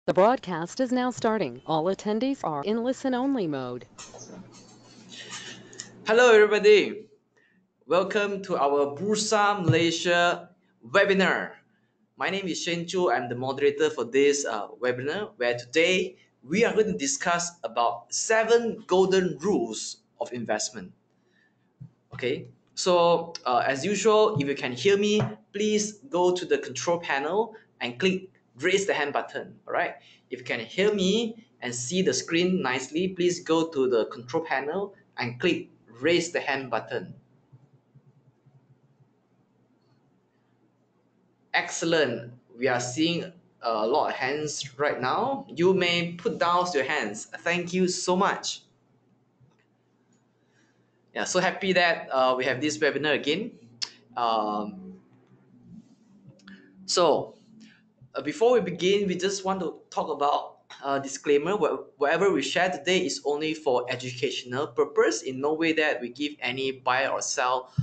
The broadcast is now starting. All attendees are in listen-only mode. Hello, everybody. Welcome to our Bursa Malaysia webinar. My name is Shen Chu. I'm the moderator for this webinar, where today we are going to discuss about 7 golden rules of investment. Okay, so as usual, if you can hear me, please go to the control panel and click raise the hand button. All right, if you can hear me and see the screen nicely, please go to the control panel and click raise the hand button. Excellent. We are seeing a lot of hands right now. You may put down your hands. Thank you so much. Yeah, so happy that we have this webinar again. Um, so before we begin, we just want to talk about disclaimer. Whatever we share today is only for educational purpose. In no way that we give any buy or sell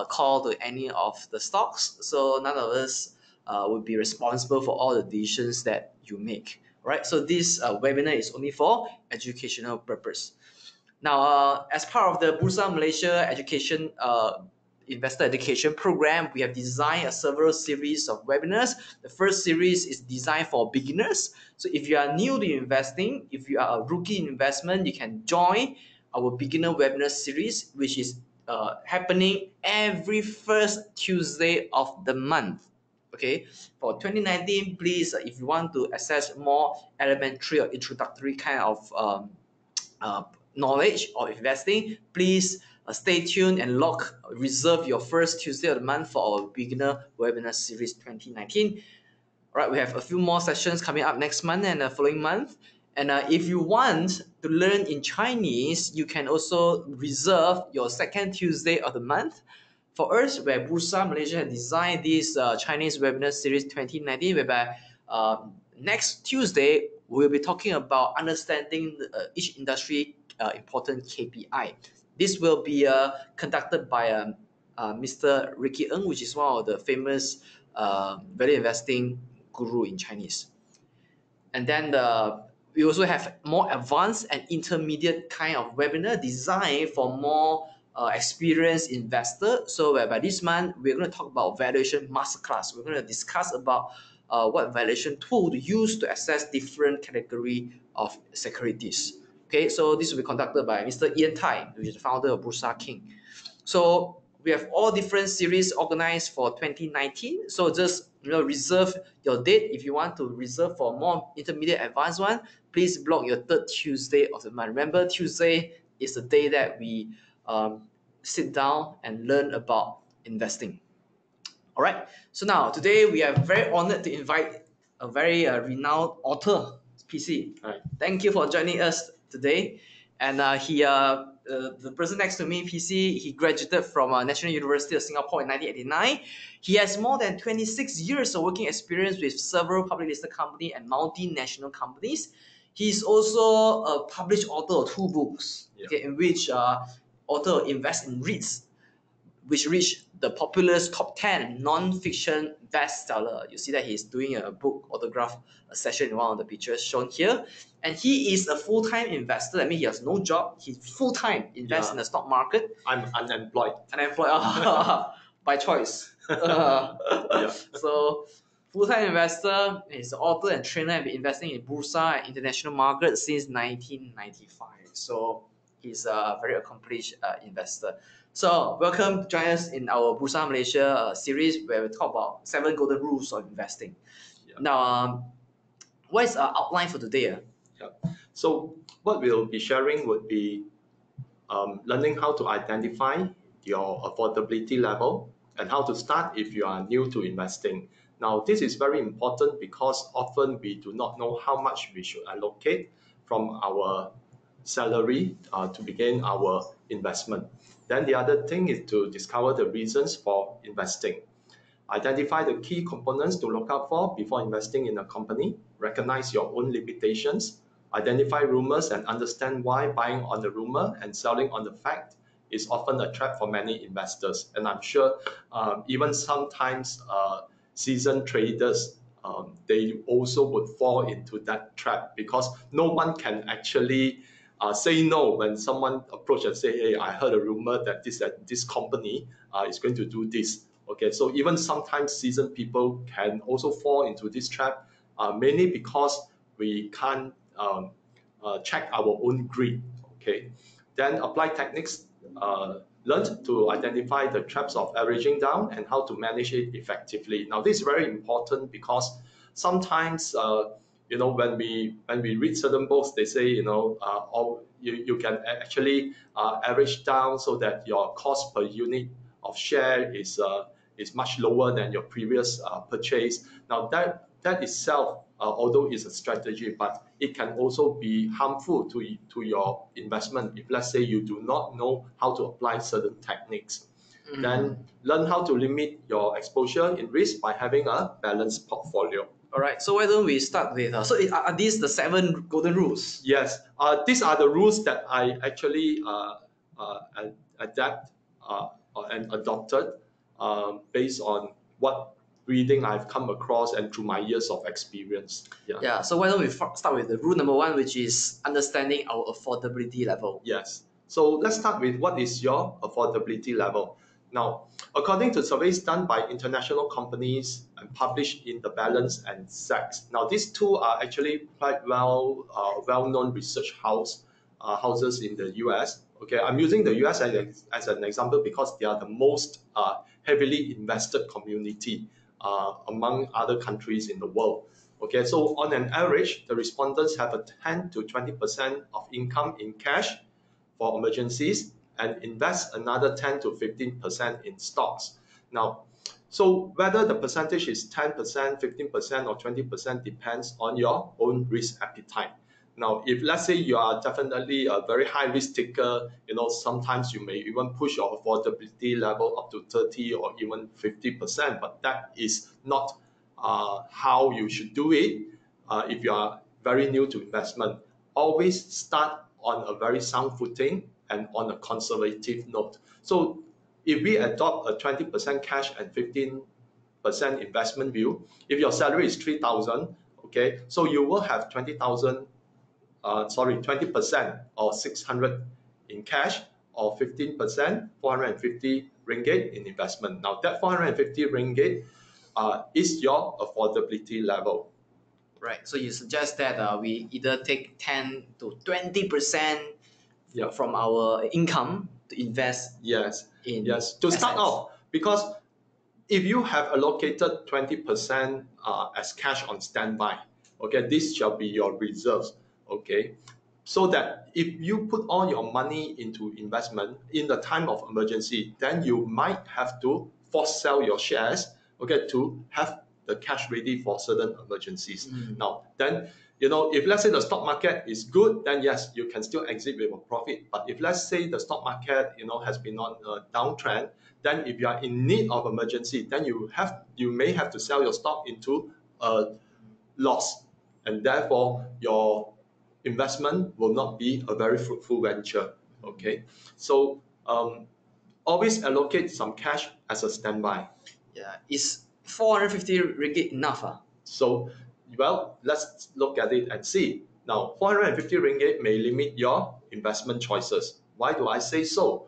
call to any of the stocks. So none of us will be responsible for all the decisions that you make. Right. So this webinar is only for educational purpose. Now, as part of the Bursa Malaysia education investor education program, we have designed a several series of webinars. The first series is designed for beginners. So if you are new to investing, if you are a rookie in investment, you can join our beginner webinar series, which is happening every first Tuesday of the month. Okay, for 2019, please, if you want to access more elementary or introductory kind of uh, knowledge of investing, please stay tuned and reserve your first Tuesday of the month for our beginner webinar series 2019. All right, we have a few more sessions coming up next month and the following month. And if you want to learn in Chinese, you can also reserve your second Tuesday of the month. For us, where Bursa Malaysia has designed this Chinese webinar series 2019, whereby next Tuesday we'll be talking about understanding each industry important KPI. This will be conducted by Mr. Ricky Ng, which is one of the famous value investing guru in Chinese. And then we also have more advanced and intermediate kind of webinar designed for more experienced investor. So whereby this month we're going to talk about valuation masterclass. We're going to discuss about what valuation tool to use to assess different category of securities. Okay, so this will be conducted by Mr. Ian Tai, who is the founder of Bursa King. So we have all different series organized for 2019. So just reserve your date. If you want to reserve for more intermediate advanced one, please block your third Tuesday of the month. Remember, Tuesday is the day that we sit down and learn about investing. All right. So now today we are very honored to invite a very renowned author, PC. Right. Thank you for joining us today. And the person next to me, PC, he graduated from National University of Singapore in 1989. He has more than 26 years of working experience with several public listed companies and multinational companies. He's also a published author of 2 books, okay, in which author invest in REITs, which reached the popular top 10 non-fiction bestseller. You see that he's doing a book autograph session in one of the pictures shown here. And he is a full-time investor. That means he has no job. He's full-time invests in the stock market. I'm unemployed. Unemployed by choice. Yeah. So full-time investor, he's an author and trainer and been investing in Bursa and international markets since 1995. So he's a very accomplished investor. So welcome to join us in our Bursa Malaysia series where we talk about 7 golden rules of investing. Yeah. Now, what is our outline for today? Yeah. So what we'll be sharing would be learning how to identify your affordability level and how to start if you are new to investing. Now, this is very important because often we do not know how much we should allocate from our salary to begin our investment. Then the other thing is to discover the reasons for investing. Identify the key components to look out for before investing in a company. Recognize your own limitations. Identify rumors and understand why buying on the rumor and selling on the fact is often a trap for many investors. And I'm sure even sometimes seasoned traders they also would fall into that trap, because no one can actually say no when someone approach and say, hey, I heard a rumor that this company is going to do this. Okay, so even sometimes seasoned people can also fall into this trap, mainly because we can't check our own greed. Okay, then apply techniques learned to identify the traps of averaging down and how to manage it effectively. Now, this is very important because sometimes, when we read certain books, they say, you can actually average down so that your cost per unit of share is much lower than your previous purchase. Now, that itself, although is a strategy, but it can also be harmful to your investment if, let's say, you do not know how to apply certain techniques. Then learn how to limit your exposure in risk by having a balanced portfolio. All right, so why don't we start with, are these the 7 golden rules? Yes, these are the rules that I actually adapt and adopted based on what reading I've come across and through my years of experience. Yeah, so why don't we start with the rule number 1, which is understanding our affordability level. Yes, so let's start with what is your affordability level. Now, according to surveys done by international companies and published in the Balance and Sachs, now these two are actually quite well-known research houses in the US. Okay, I'm using the US as an example because they are the most heavily invested community among other countries in the world. Okay, so on an average, the respondents have a 10 to 20% of income in cash for emergencies and invest another 10 to 15% in stocks. Now, so whether the percentage is 10%, 15%, or 20% depends on your own risk appetite. Now, if let's say you are definitely a very high risk taker, sometimes you may even push your affordability level up to 30 or even 50%, but that is not how you should do it. If you are very new to investment, always start on a very sound footing and on a conservative note. So if we adopt a 20% cash and 15% investment view, if your salary is 3,000, okay, so you will have 20% or 600 in cash, or 15%, 450 ringgit in investment. Now that 450 ringgit is your affordability level. Right, so you suggest that we either take 10 to 20% from our income to invest to start off, because if you have allocated 20% as cash on standby, okay, this shall be your reserves, okay, so that if you put all your money into investment in the time of emergency, then you might have to force sell your shares, okay, to have the cash ready for certain emergencies. Now, then, if let's say the stock market is good, then yes, you can still exit with a profit. But if let's say the stock market, has been on a downtrend, then if you are in need of emergency, then you may have to sell your stock into a loss, and therefore your investment will not be a very fruitful venture. Okay, so always allocate some cash as a standby. Yeah, is 450 ringgit enough? So, well, let's look at it and see. Now, 450 ringgit may limit your investment choices. Why do I say so?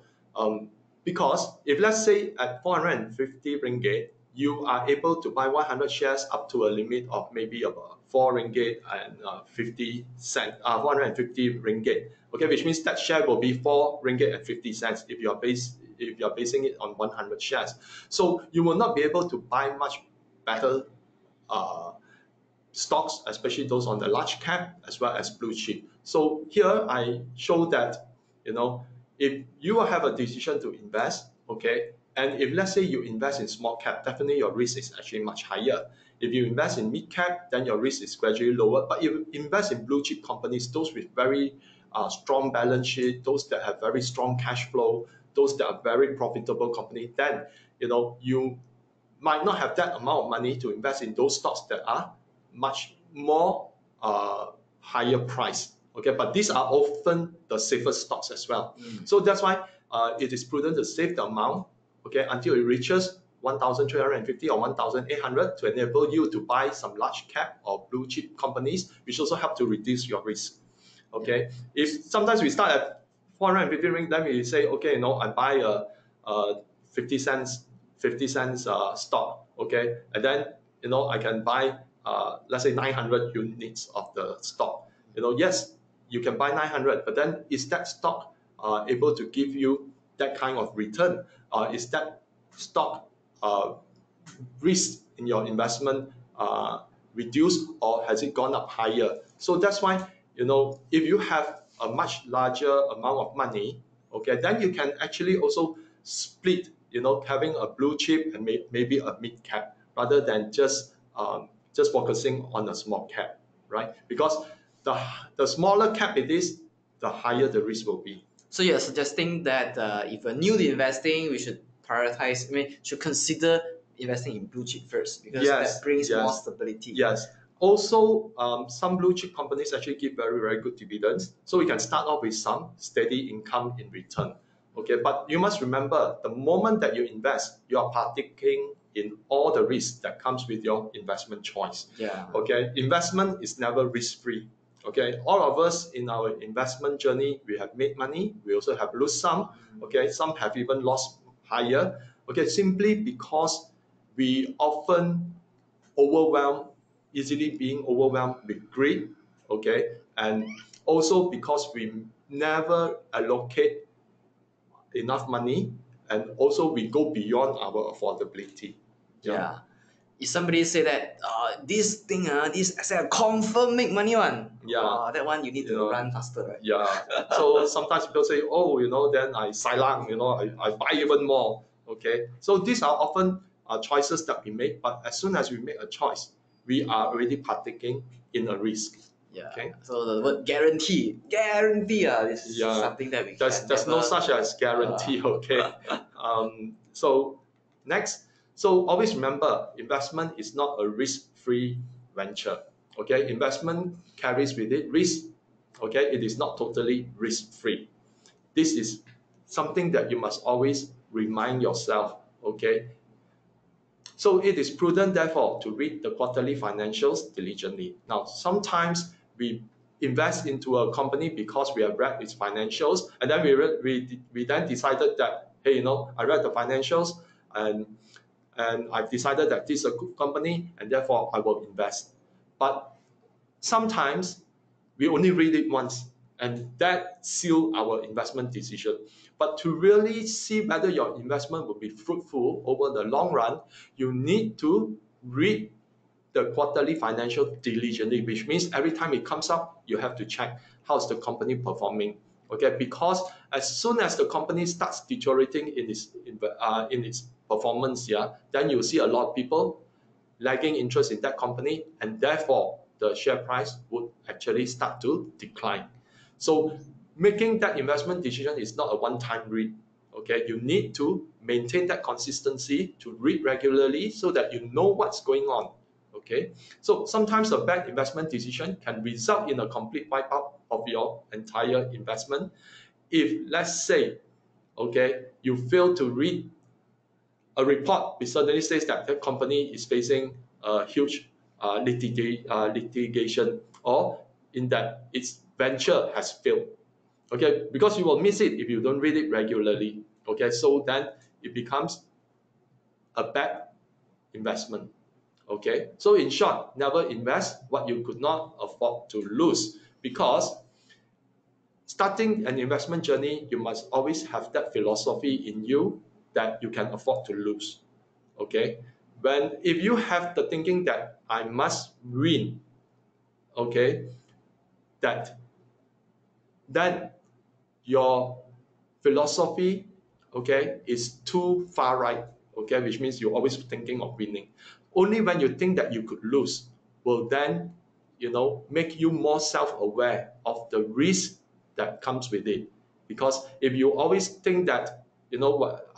Because if let's say at 450 ringgit, you are able to buy 100 shares up to a limit of maybe about 4 ringgit and 50 cent, 450 ringgit. Okay, which means that share will be 4 ringgit and 50 cents if you are basing it on 100 shares. So you will not be able to buy much better stocks, especially those on the large cap as well as blue chip. So here I show that, if you have a decision to invest, okay, and if let's say you invest in small cap, definitely your risk is actually much higher. If you invest in mid cap, then your risk is gradually lower. But if you invest in blue chip companies, those with very strong balance sheet, those that have very strong cash flow, those that are very profitable company, then you might not have that amount of money to invest in those stocks that are much more higher price. Okay, but these are often the safest stocks as well. So that's why it is prudent to save the amount, okay, until it reaches 1,350 or 1,800 to enable you to buy some large cap or blue chip companies, which also help to reduce your risk. Okay, if sometimes we start at 450 ring, then we say, okay, I buy a 50 cents stock, okay, and then I can buy let's say 900 units of the stock. Yes, you can buy 900, but then is that stock able to give you that kind of return? Is that stock risk in your investment reduced, or has it gone up higher? So that's why, if you have a much larger amount of money, okay, then you can actually also split, having a blue chip and maybe a mid cap, rather than just focusing on a small cap, right? Because the smaller cap it is, the higher the risk will be. So you're suggesting that if we're new to investing, we should prioritize, should consider investing in blue chip first, because that brings more stability. Yes. Also, some blue chip companies actually give very, very good dividends. So we can start off with some steady income in return. Okay, but you must remember, the moment that you invest, you are partaking in all the risks that comes with your investment choice. Yeah. Okay, investment is never risk-free. Okay, all of us in our investment journey, we have made money, we also have lost some. Okay, some have even lost higher. Okay, simply because we often easily being overwhelmed with greed. Okay, and also because we never allocate enough money, and also we go beyond our affordability. Yeah. If somebody say that this thing, this asset confirm make money one, that one you need to run faster, right? Yeah. So sometimes people say, oh, then I silang, I buy even more. Okay. So these are often choices that we make, but as soon as we make a choice, we are already partaking in a risk. Yeah. Okay. So the word guarantee, this is something that we there's no such as guarantee. Okay. So next, so always remember, investment is not a risk-free venture. Okay, investment carries with it risk. Okay, it is not totally risk-free. This is something that you must always remind yourself. Okay. So it is prudent, therefore, to read the quarterly financials diligently. Now, sometimes we invest into a company because we have read its financials, and then we then decided that, hey, I read the financials, and I've decided that this is a good company, and therefore I will invest. But sometimes we only read it once, and that seals our investment decision. But to really see whether your investment will be fruitful over the long run, you need to read the quarterly financial diligently, which means every time it comes up, you have to check how's the company performing. Okay, because as soon as the company starts deteriorating in its performance, then you'll see a lot of people lagging interest in that company, and therefore the share price would actually start to decline. So making that investment decision is not a one-time read. Okay, you need to maintain that consistency to read regularly so that you know what's going on. Okay, so sometimes a bad investment decision can result in a complete wipeout of your entire investment. If, let's say, okay, you fail to read a report which suddenly says that the company is facing a huge litigation, or in that its venture has failed. Okay, because you will miss it if you don't read it regularly. Okay, so then it becomes a bad investment. Okay, so in short, never invest what you could not afford to lose, because starting an investment journey, you must always have that philosophy in you that you can afford to lose. Okay, if you have the thinking that I must win, okay, then your philosophy, okay, is too far right. Okay, which means you're always thinking of winning. Only when you think that you could lose will then, make you more self-aware of the risk that comes with it. Because if you always think that,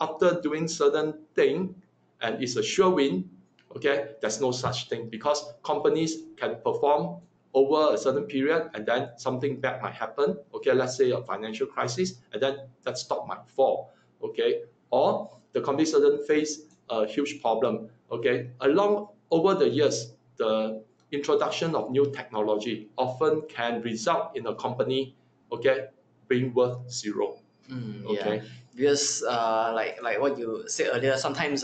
after doing certain thing and it's a sure win, okay, there's no such thing, because companies can perform over a certain period and then something bad might happen. Okay, let's say a financial crisis, and then that stock might fall. Okay, or the company suddenly face a huge problem. Okay, along over the years, the introduction of new technology often can result in a company, okay, being worth zero. Yeah, Okay. because like what you said earlier, sometimes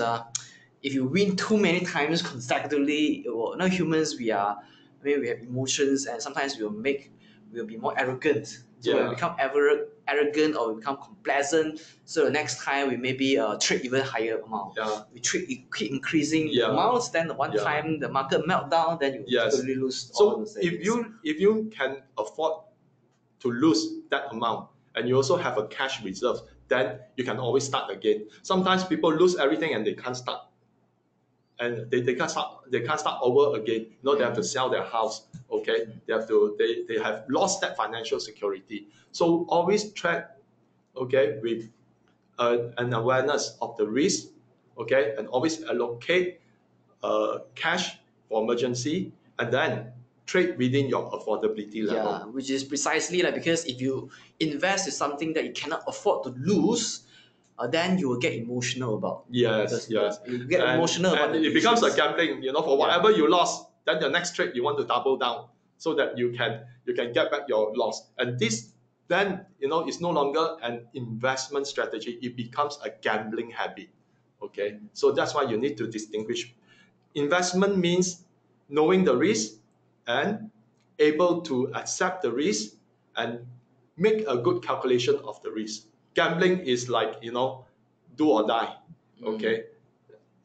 if you win too many times consecutively, well, no humans we are. I mean, we have emotions, and sometimes we'll be more arrogant. So when we Yeah. become arrogant or we become complacent, so the next time we maybe trade even higher amount. Yeah. We trade, it keep increasing the Yeah. amounts. Then the one Yeah. time the market meltdown, then you Yes. totally lose all So the savings. if you can afford to lose that amount and you also have a cash reserve, then you can always start again. Sometimes people lose everything and they can't start. And they can't start over again. You know, they have to sell their house. Okay. They have lost that financial security. So always track, okay, with an awareness of the risk, okay, and always allocate cash for emergency, and then trade within your affordability level. Yeah, which is precisely like, because if you invest in something that you cannot afford to lose, then you will get emotional about. Yes, Because yes. you get emotional about And the it becomes a losses. gambling, you know, for whatever you lost, then the next trade you want to double down so that you can get back your loss. And this then, you know, it's no longer an investment strategy, it becomes a gambling habit. Okay. So that's why you need to distinguish. Investment means knowing the risk and able to accept the risk and make a good calculation of the risk. Gambling is like, you know, do or die. Okay.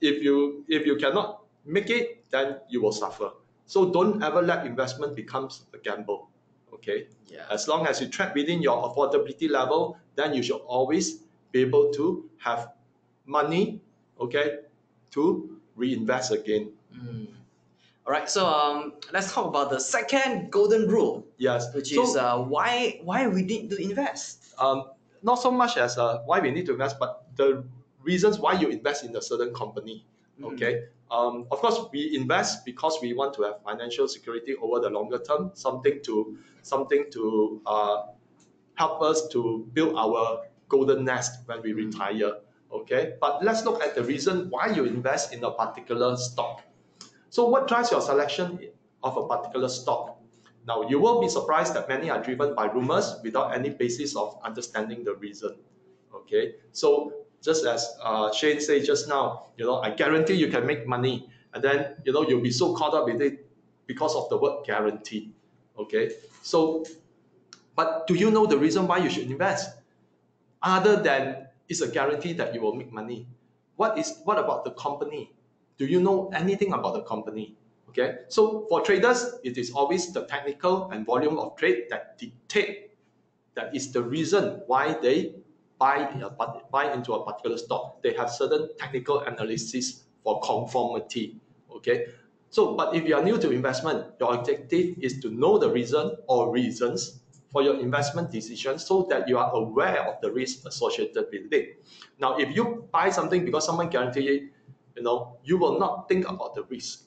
If you cannot make it, then you will suffer. So don't ever let investment becomes a gamble. Okay. Yeah. As long as you track within your affordability level, then you should always be able to have money, okay, to reinvest again. All right, so let's talk about the second golden rule. Yes. Which So is why we need to invest. not so much as why we need to invest, but the reasons why you invest in a certain company. Okay. Of course, we invest because we want to have financial security over the longer term, something to help us to build our golden nest when we retire. Okay. But let's look at the reason why you invest in a particular stock. So what drives your selection of a particular stock? Now, you will be surprised that many are driven by rumors without any basis of understanding the reason. Okay, so just as Shane said just now, you know, I guarantee you can make money, and then you know you'll be so caught up with it because of the word guarantee. Okay, so but do you know the reason why you should invest? Other than it's a guarantee that you will make money. What about the company? Do you know anything about the company? Okay, so for traders, it is always the technical and volume of trade that dictate, that is the reason why they buy into a particular stock. They have certain technical analysis for conformity. Okay, so but if you are new to investment, your objective is to know the reason or reasons for your investment decision so that you are aware of the risk associated with it. Now, if you buy something because someone guaranteed it, you know, you will not think about the risk.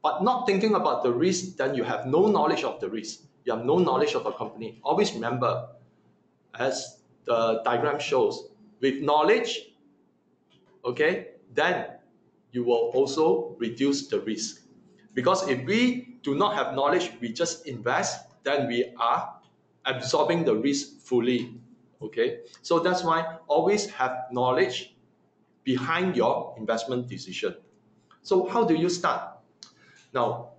But not thinking about the risk, then you have no knowledge of the risk. You have no knowledge of a company. Always remember, as the diagram shows, with knowledge, okay, then you will also reduce the risk. Because if we do not have knowledge, we just invest, then we are absorbing the risk fully. Okay, so that's why always have knowledge behind your investment decision. So how do you start? Now,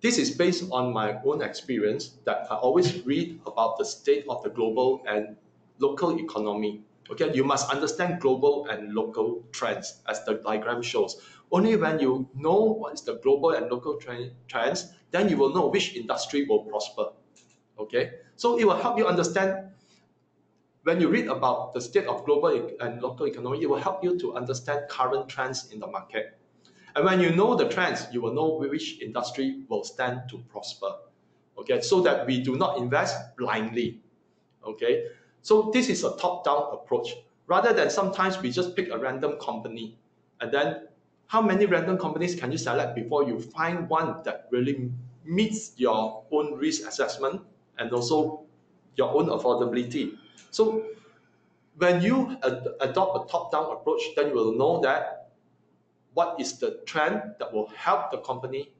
this is based on my own experience that I always read about the state of the global and local economy. Okay, you must understand global and local trends as the diagram shows. Only when you know what is the global and local trends, then you will know which industry will prosper. Okay, so it will help you understand. When you read about the state of global and local economy, it will help you to understand current trends in the market. And when you know the trends, you will know which industry will stand to prosper. Okay, so that we do not invest blindly. Okay, so this is a top-down approach. Rather than sometimes we just pick a random company, and then how many random companies can you select before you find one that really meets your own risk assessment and also your own affordability? So when you adopt a top-down approach, then you will know that what is the trend that will help the company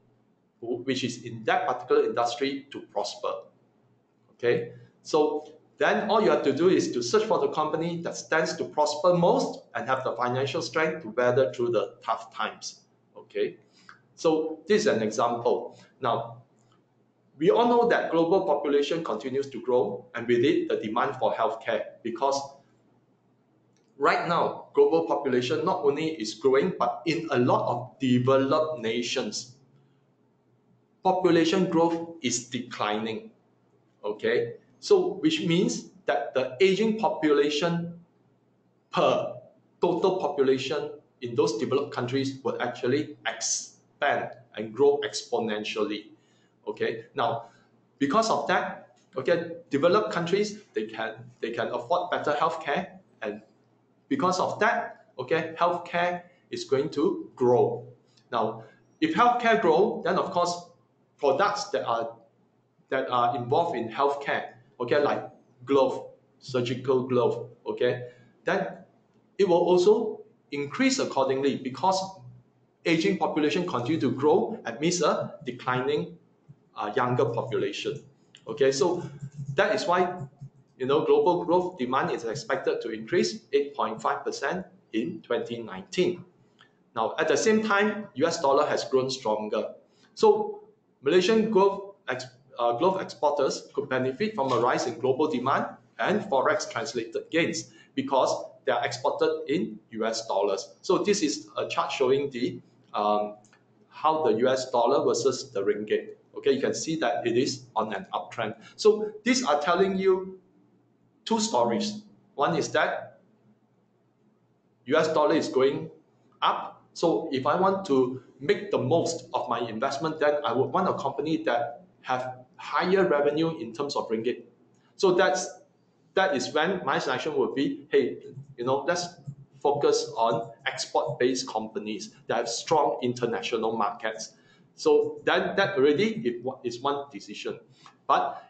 which is in that particular industry to prosper. Okay, so then all you have to do is to search for the company that stands to prosper most and have the financial strength to weather through the tough times. Okay, so this is an example. Now, we all know that global population continues to grow, and with it, the demand for healthcare, because right now, global population not only is growing, but in a lot of developed nations, population growth is declining. Okay, so which means that the aging population per total population in those developed countries will actually expand and grow exponentially. Okay, now because of that, okay, developed countries they can afford better healthcare, and because of that, okay, healthcare is going to grow. Now, if healthcare grow, then of course products that are involved in healthcare, okay, like glove, surgical glove, okay, then it will also increase accordingly, because aging population continue to grow amidst a declining younger population. Okay, so that is why global growth demand is expected to increase 8.5% in 2019. Now, at the same time, US dollar has grown stronger. So Malaysian glove exporters could benefit from a rise in global demand and forex translated gains, because they are exported in US dollars. So this is a chart showing the how the US dollar versus the ringgit. Okay, you can see that it is on an uptrend. So these are telling you two stories. One is that US dollar is going up. So if I want to make the most of my investment, then I would want a company that have higher revenue in terms of ringgit. So that is when my selection would be, hey, let's focus on export-based companies that have strong international markets. So then that already is one decision. But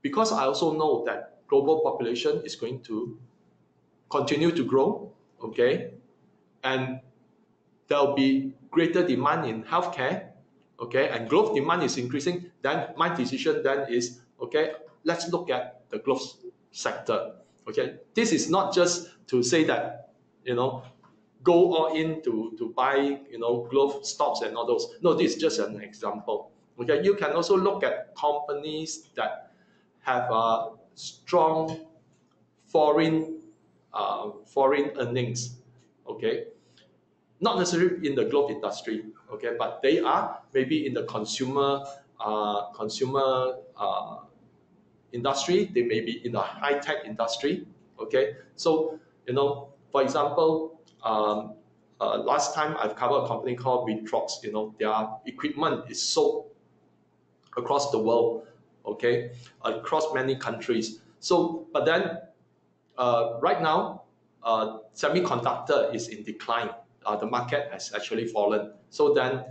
because I also know that global population is going to continue to grow, okay, and there'll be greater demand in healthcare, okay, and growth demand is increasing, then my decision then is, okay, let's look at the growth sector. Okay, this is not just to say that, go all in to buy, growth stocks and all those. No, this is just an example. Okay, you can also look at companies that have a strong foreign earnings. Okay, not necessarily in the glove industry, okay, but they are maybe in the consumer industry. They may be in the high tech industry. Okay, so for example, last time I've covered a company called Vitrox. Their equipment is sold across the world, okay, across many countries. So, but then right now, semiconductor is in decline. The market has actually fallen. So then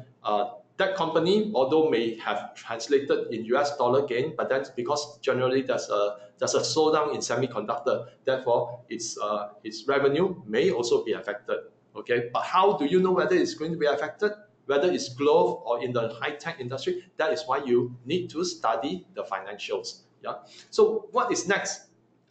that company, although may have translated in US dollar gain, but then because generally there's a slowdown in semiconductor, therefore its revenue may also be affected. Okay, but how do you know whether it's going to be affected? Whether it's glove or in the high-tech industry? That is why you need to study the financials. Yeah. So what is next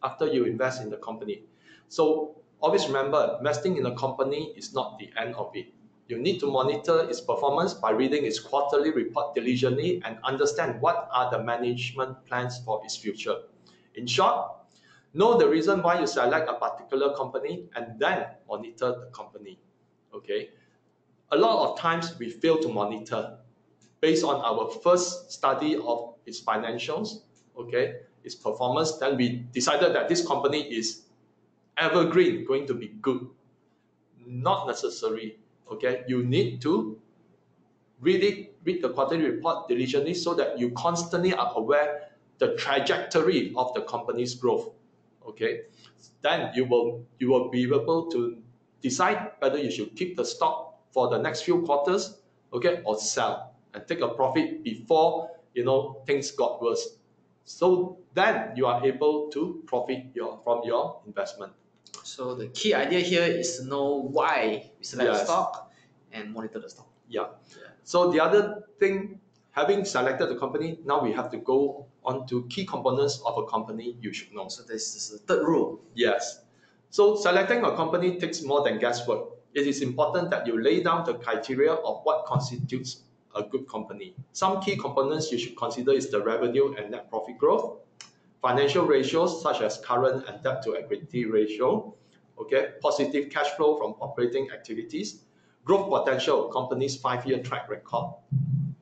after you invest in the company? So always remember, investing in a company is not the end of it. You need to monitor its performance by reading its quarterly report diligently and understand what are the management plans for its future. In short, know the reason why you select a particular company and then monitor the company. Okay. A lot of times we fail to monitor based on our first study of its financials, okay, its performance. Then we decided that this company is evergreen, going to be good. Not necessary. Okay, you need to read the quarterly report diligently so that you constantly are aware the trajectory of the company's growth. Okay, then you will be able to decide whether you should keep the stock for the next few quarters, okay, or sell and take a profit before things got worse. So then you are able to profit from your investment. So the key idea here is to know why we select a Yes. stock and monitor the stock. Yeah. So the other thing, having selected the company, now we have to go on to key components of a company you should know. So this is the third rule. Yes. So selecting a company takes more than guesswork. It is important that you lay down the criteria of what constitutes a good company. Some key components you should consider is the revenue and net profit growth, financial ratios such as current and debt to equity ratio, okay, positive cash flow from operating activities, growth potential, company's 5-year track record,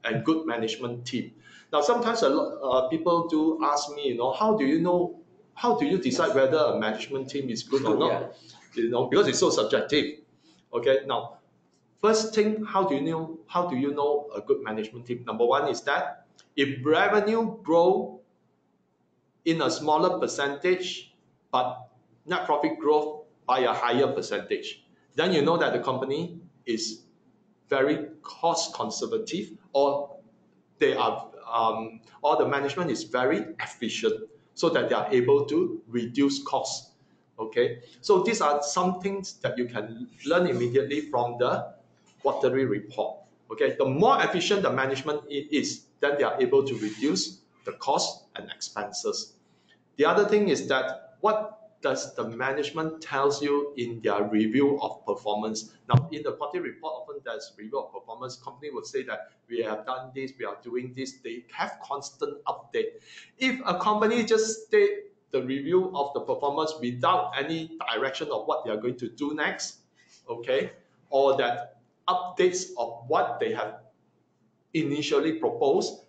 and good management team. Now, sometimes people do ask me, how do you decide whether a management team is good or not? Because it's so subjective. Okay, now, first thing, how do you know a good management team? Number one is that if revenue grow in a smaller percentage, but net profit growth by a higher percentage, then you know that the company is very cost conservative, or they are or the management is very efficient, so that they are able to reduce costs. Okay, so these are some things that you can learn immediately from the quarterly report. Okay, the more efficient the management is, then they are able to reduce the cost and expenses. The other thing is that what does the management tells you in their review of performance? Now, in the quarterly report, often there's review of performance. Company will say that we have done this, we are doing this. They have constant update. If a company just state the review of the performance without any direction of what they are going to do next, okay, or that updates of what they have initially proposed,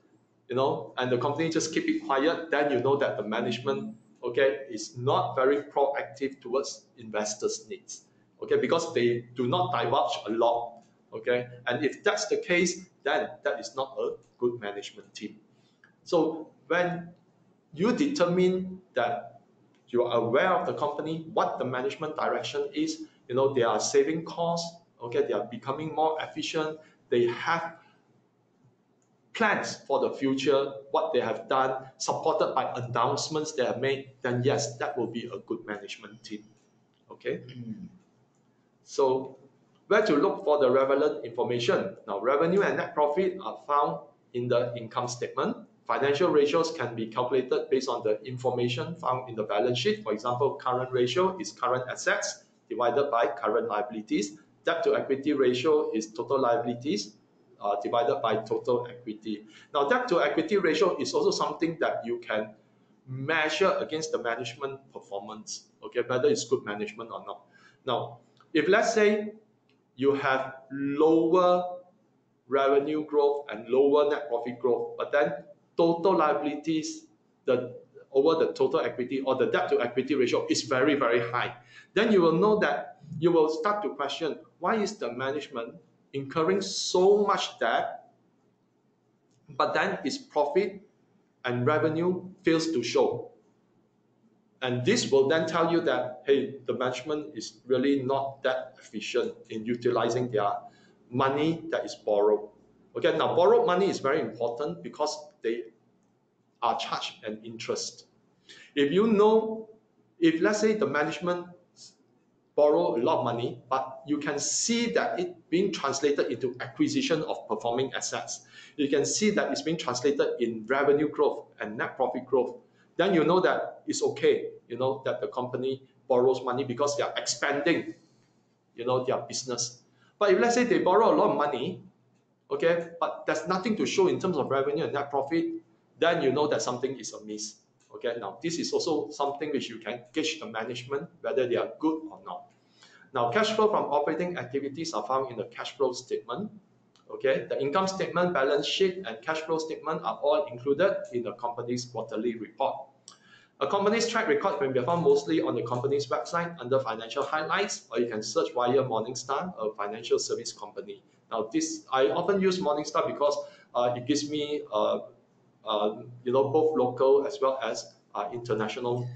and the company just keep it quiet, then you know that the management, okay, is not very proactive towards investors' needs, okay, because they do not divulge a lot, okay, and if that's the case, then that is not a good management team. So when you determine that you are aware of the company, what the management direction is, they are saving costs, okay, they are becoming more efficient, they have plans for the future, what they have done, supported by announcements they have made, then yes, that will be a good management team. Okay? So where to look for the relevant information? Now, revenue and net profit are found in the income statement. Financial ratios can be calculated based on the information found in the balance sheet. For example, current ratio is current assets divided by current liabilities. Debt to equity ratio is total liabilities divided by total equity. Now, debt to equity ratio is also something that you can measure against the management performance, okay, whether it's good management or not. Now, if let's say you have lower revenue growth and lower net profit growth, but then total liabilities over the total equity, or the debt to equity ratio is very, very high, then you will know that you will start to question, why is the management incurring so much debt, but then its profit and revenue fails to show? And this will then tell you that, hey, the management is really not that efficient in utilizing their money that is borrowed. Okay, now borrowed money is very important because they are charged an interest. If let's say the management borrow a lot of money, but you can see that it being translated into acquisition of performing assets, you can see that it's being translated in revenue growth and net profit growth, then you know that it's okay, that the company borrows money because they are expanding, their business. But if let's say they borrow a lot of money, okay, but there's nothing to show in terms of revenue and net profit, then you know that something is amiss. Okay, now this is also something which you can gauge the management whether they are good or not. Now, cash flow from operating activities are found in the cash flow statement. Okay, the income statement, balance sheet, and cash flow statement are all included in the company's quarterly report. A company's track record can be found mostly on the company's website under financial highlights, or you can search via Morningstar, a financial service company. Now, I often use Morningstar because it gives me both local as well as international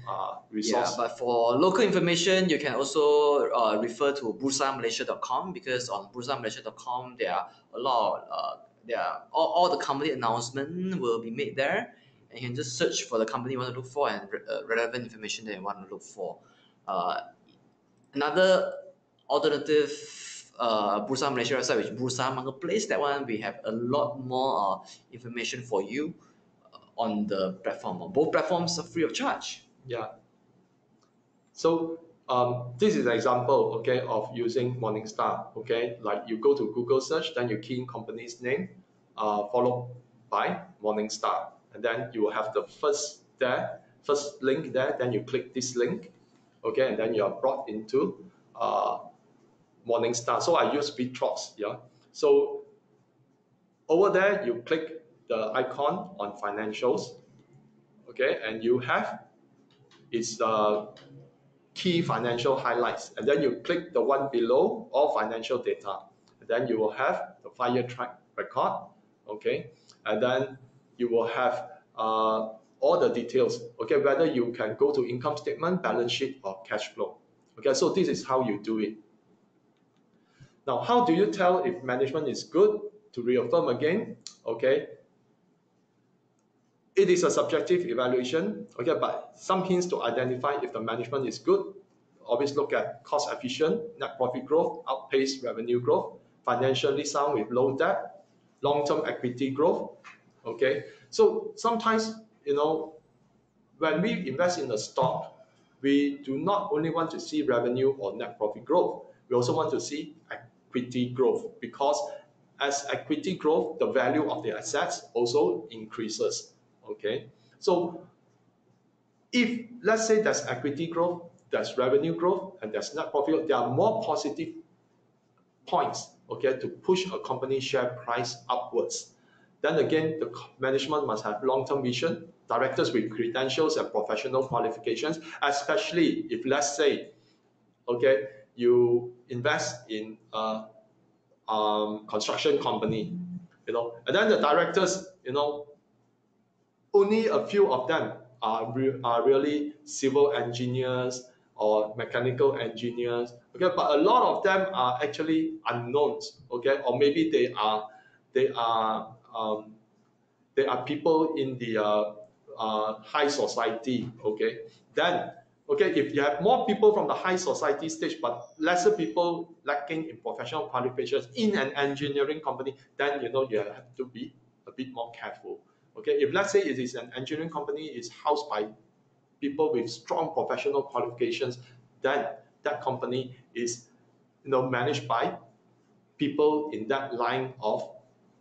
resource. Yeah, but for local information, you can also refer to bursa.malaysia.com, because on bursa.malaysia.com there are a lot of, all the company announcement will be made there, and you can just search for the company you want to look for and relevant information that you want to look for. Another alternative Bursa Malaysia website, which Bursa Marketplace. That one we have a lot more information for you on the platform. Both platforms are free of charge. Yeah. So this is an example, okay, of using Morningstar. Okay, like you go to Google search, then you key in company's name, followed by Morningstar, and then you will have the first link there. Then you click this link, okay, and then you are brought into Morningstar. So I use Bitrox, yeah. So over there, you click the icon on financials, okay, and you have its key financial highlights, and then you click the one below all financial data, and then you will have the 5-year track record, okay, and then you will have all the details, okay, whether you can go to income statement, balance sheet, or cash flow. Okay, so this is how you do it. Now, how do you tell if management is good? To reaffirm again, okay, it is a subjective evaluation, okay, but some hints to identify if the management is good. Always look at cost efficient, net profit growth, outpaced revenue growth, financially sound with low debt, long-term equity growth, okay. So sometimes, when we invest in a stock, we do not only want to see revenue or net profit growth, we also want to see equity growth, because as equity growth, the value of the assets also increases. Okay, so if let's say there's equity growth, there's revenue growth, and there's net profit, there are more positive points, okay, to push a company share price upwards. Then again, the management must have long-term vision, directors with credentials and professional qualifications, especially if, let's say, okay, you invest in a construction company, and then the directors, only a few of them are really civil engineers or mechanical engineers, okay, but a lot of them are actually unknowns, okay, or maybe they are people in the high society, okay. Then, okay, if you have more people from the high society stage but lesser people lacking in professional qualifications in an engineering company, then you have to be a bit more careful. Okay, if let's say it is an engineering company, is housed by people with strong professional qualifications, then that company is managed by people in that line of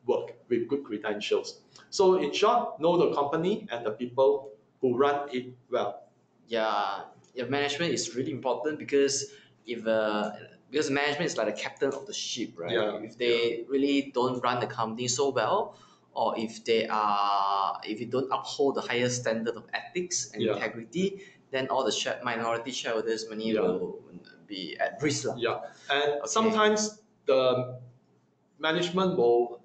work with good credentials. So in short, know the company and the people who run it well. Yeah, management is really important, because because management is like the captain of the ship, right? Yeah, if they really don't run the company so well, or if you don't uphold the highest standard of ethics and integrity, then all the minority shareholders' money will be at risk. Yeah, and sometimes the management will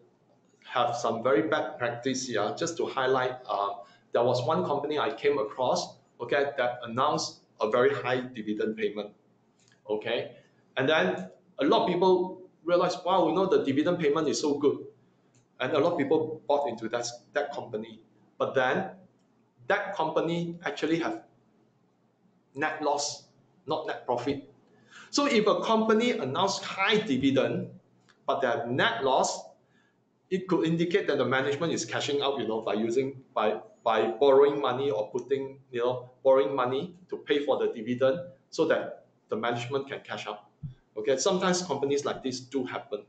have some very bad practice here. Just to highlight, there was one company I came across, okay, that announced a very high dividend payment, okay, and then a lot of people realized, wow, the dividend payment is so good, and a lot of people bought into that company, but then that company actually have net loss, not net profit. So if a company announced high dividend but they have net loss, it could indicate that the management is cashing out, by borrowing money, or borrowing money to pay for the dividend so that the management can cash out. Okay, sometimes companies like this do happen.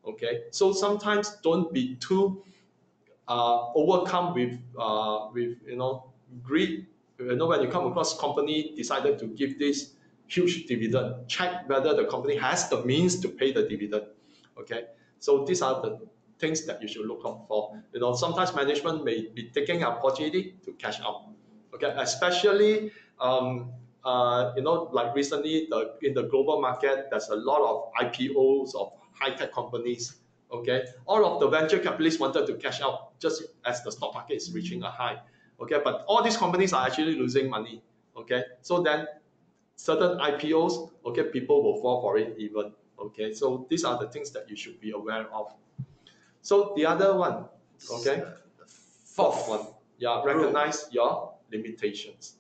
Okay, so sometimes don't be too overcome with greed. When you come across company decided to give this huge dividend, check whether the company has the means to pay the dividend. Okay, so these are the things that you should look out for. Sometimes management may be taking an opportunity to cash out. Okay, especially like recently in the global market, there's a lot of IPOs of high-tech companies. Okay, all of the venture capitalists wanted to cash out just as the stock market is reaching a high. Okay, but all these companies are actually losing money. Okay, so then certain IPOs, okay, people will fall for it even. Okay, so these are the things that you should be aware of. So the other one, okay, fourth one, recognize your limitations.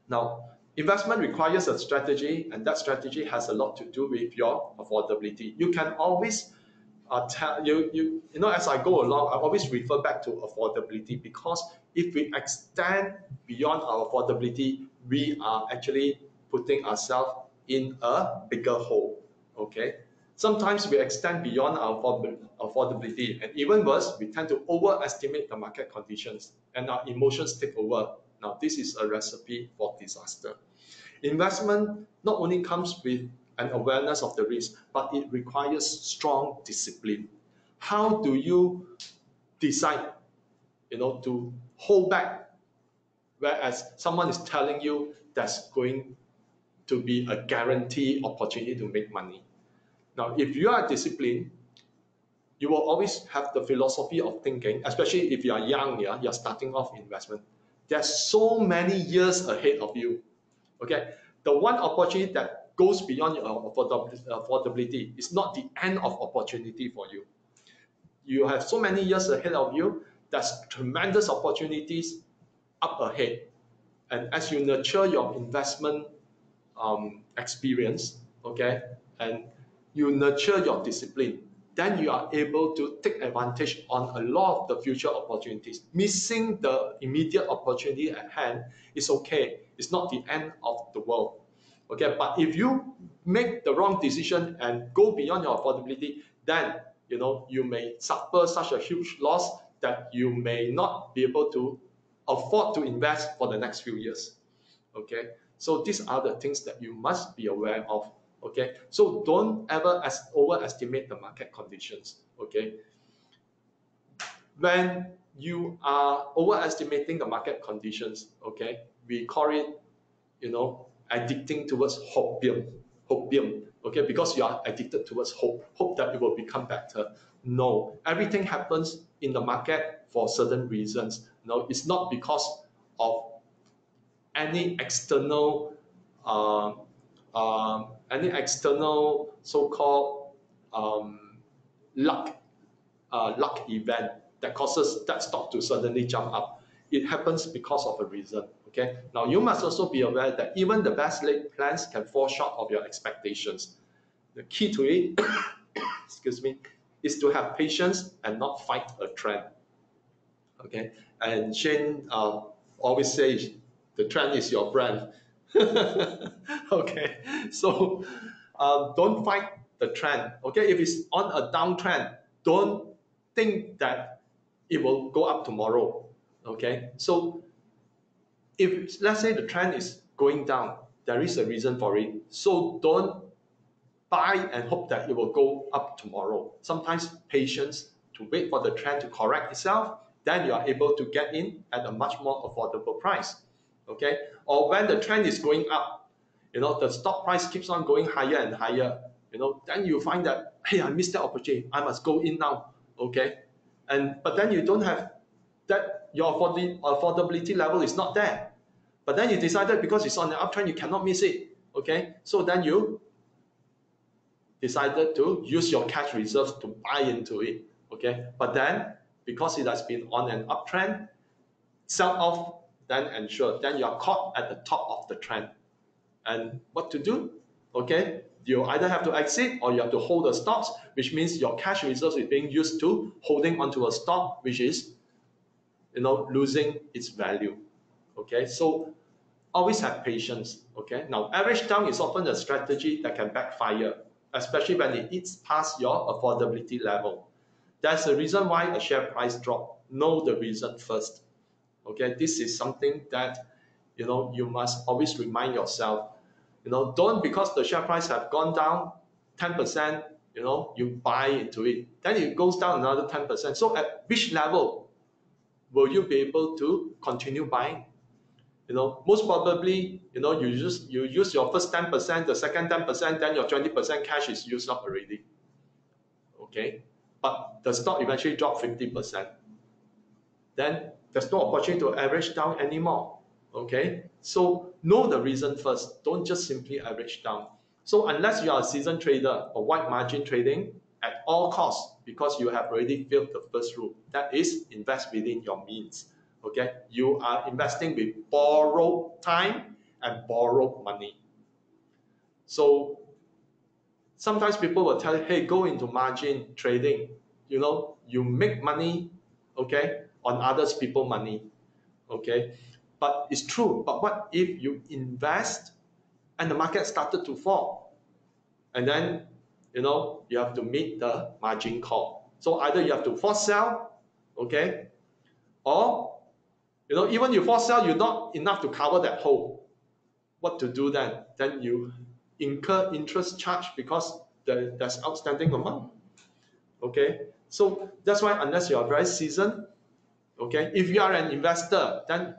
Now, Investment requires a strategy, and that strategy has a lot to do with your affordability. You can always tell as I go along, I always refer back to affordability, because if we extend beyond our affordability, we are actually putting ourselves in a bigger hole. Okay, sometimes we extend beyond our affordability, and even worse, we tend to overestimate the market conditions, and our emotions take over. Now, this is a recipe for disaster. Investment not only comes with an awareness of the risk, but it requires strong discipline. How do you decide, to hold back, whereas someone is telling you that's going to be a guaranteed opportunity to make money? Now, if you are disciplined, you will always have the philosophy of thinking, especially if you are young, you're starting off investment. There's so many years ahead of you. Okay, the one opportunity that goes beyond your affordability is not the end of opportunity for you. You have so many years ahead of you. There's tremendous opportunities up ahead, and as you nurture your investment experience, okay, and you nurture your discipline, then you are able to take advantage on a lot of the future opportunities. Missing the immediate opportunity at hand is okay. It's not the end of the world. Okay, but if you make the wrong decision and go beyond your affordability, then you may suffer such a huge loss that you may not be able to afford to invest for the next few years. Okay, so these are the things that you must be aware of. Okay, so don't ever overestimate the market conditions. Okay, when you are overestimating the market conditions, okay, we call it, addicting towards hopium. Okay, because you are addicted towards hope that it will become better. No, everything happens in the market for certain reasons. No, it's not because of any external so-called luck event that causes that stock to suddenly jump up. It happens because of a reason. Okay. Now you must also be aware that even the best laid plans can fall short of your expectations. The key to it, excuse me, is to have patience and not fight a trend. Okay. And Shane always says the trend is your brand. Okay, so don't fight the trend. Okay, if it's on a downtrend, don't think that it will go up tomorrow. Okay, so if let's say the trend is going down, there is a reason for it. So don't buy and hope that it will go up tomorrow. Sometimes patience to wait for the trend to correct itself, then you are able to get in at a much more affordable price. Okay, or when the trend is going up, the stock price keeps on going higher and higher, then you find that, hey, I missed that opportunity, I must go in now. Okay, but then you don't have that, your affordability level is not there, but then you decided because it's on the uptrend you cannot miss it. Okay, so then you decided to use your cash reserves to buy into it. Okay, but then because it has been on an uptrend, sell off, then ensure, then you are caught at the top of the trend. And what to do? Okay, you either have to exit or you have to hold the stocks, which means your cash reserves is being used to holding onto a stock which is losing its value. Okay, so always have patience. Okay, now average down is often a strategy that can backfire, especially when it eats past your affordability level. That's the reason why a share price drop. Know the reason first. Okay, this is something that you must always remind yourself. Don't, because the share price have gone down 10%, you buy into it, then it goes down another 10%. So at which level will you be able to continue buying? Most probably, you use your first 10%, the second 10%, then your 20% cash is used up already. Okay, but the stock eventually dropped 50%. Then there's no opportunity to average down anymore. Okay, so know the reason first. Don't just simply average down. So unless you are a seasoned trader or wide margin trading at all costs, because you have already failed the first rule, that is, invest within your means. Okay, you are investing with borrowed time and borrowed money. So sometimes people will tell you, hey, go into margin trading. You make money, okay, on others people's money, okay. But it's true. But what if you invest and the market started to fall, and then you have to meet the margin call? So either you have to force sell, okay, or even you force sell, you're not enough to cover that hole. What to do then? Then you incur interest charge because there's outstanding amount. Okay, so that's why unless you are very seasoned, okay, if you are an investor, then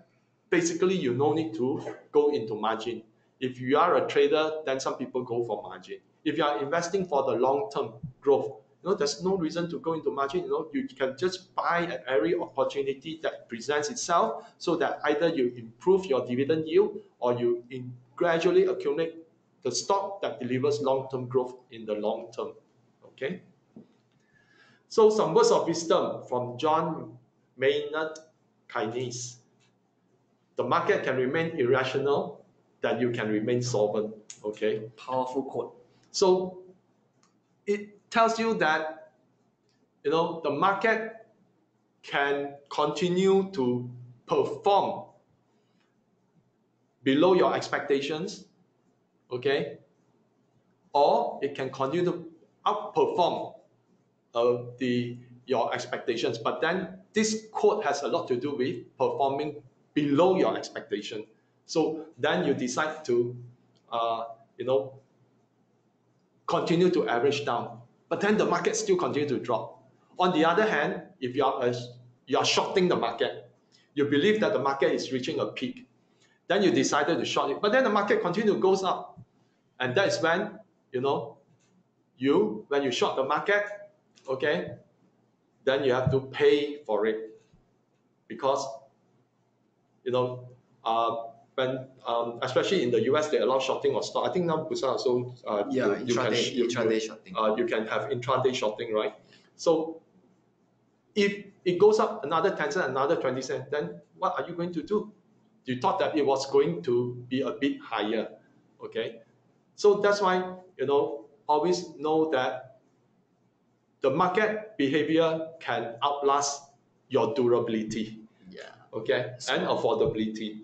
basically you no need to go into margin. If you are a trader, then some people go for margin. If you are investing for the long-term growth, there's no reason to go into margin. You can just buy at every opportunity that presents itself, so that either you improve your dividend yield or you gradually accumulate the stock that delivers long-term growth in the long term. Okay. So some words of wisdom from John Maynard Keynes. The market can remain irrational, that you can remain solvent. Okay. Powerful quote. So it tells you that the market can continue to perform below your expectations, okay, or it can continue to outperform your expectations. But then this quote has a lot to do with performing below your expectation. So then you decide to continue to average down, but then the market still continue to drop. On the other hand, if you are shorting the market, you believe that the market is reaching a peak, then you decided to short it, but then the market continue goes up, and that is when when you short the market, okay, then you have to pay for it, because when especially in the US, they allow shorting of stock. I think now Bursa also intraday shorting. You can have intraday shorting, right? So if it goes up another 10 cents, another 20 cents, then what are you going to do? You thought that it was going to be a bit higher, okay? So that's why always know that the market behavior can outlast your durability. Yeah. Okay, and affordability.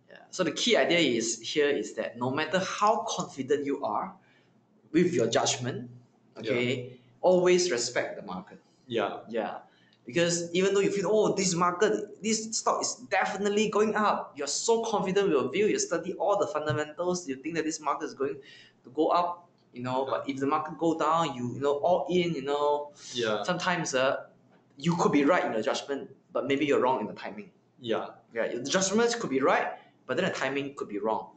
Yeah. So the key idea is that no matter how confident you are with your judgment, okay, always respect the market. Yeah. Yeah. Because even though you feel, this stock is definitely going up, you're so confident with your view, you study all the fundamentals, you think that this market is going to go up, but if the market go down, all in, sometimes you could be right in your judgment, but maybe you're wrong in the timing. Yeah. Yeah, the judgments could be right, but then the timing could be wrong.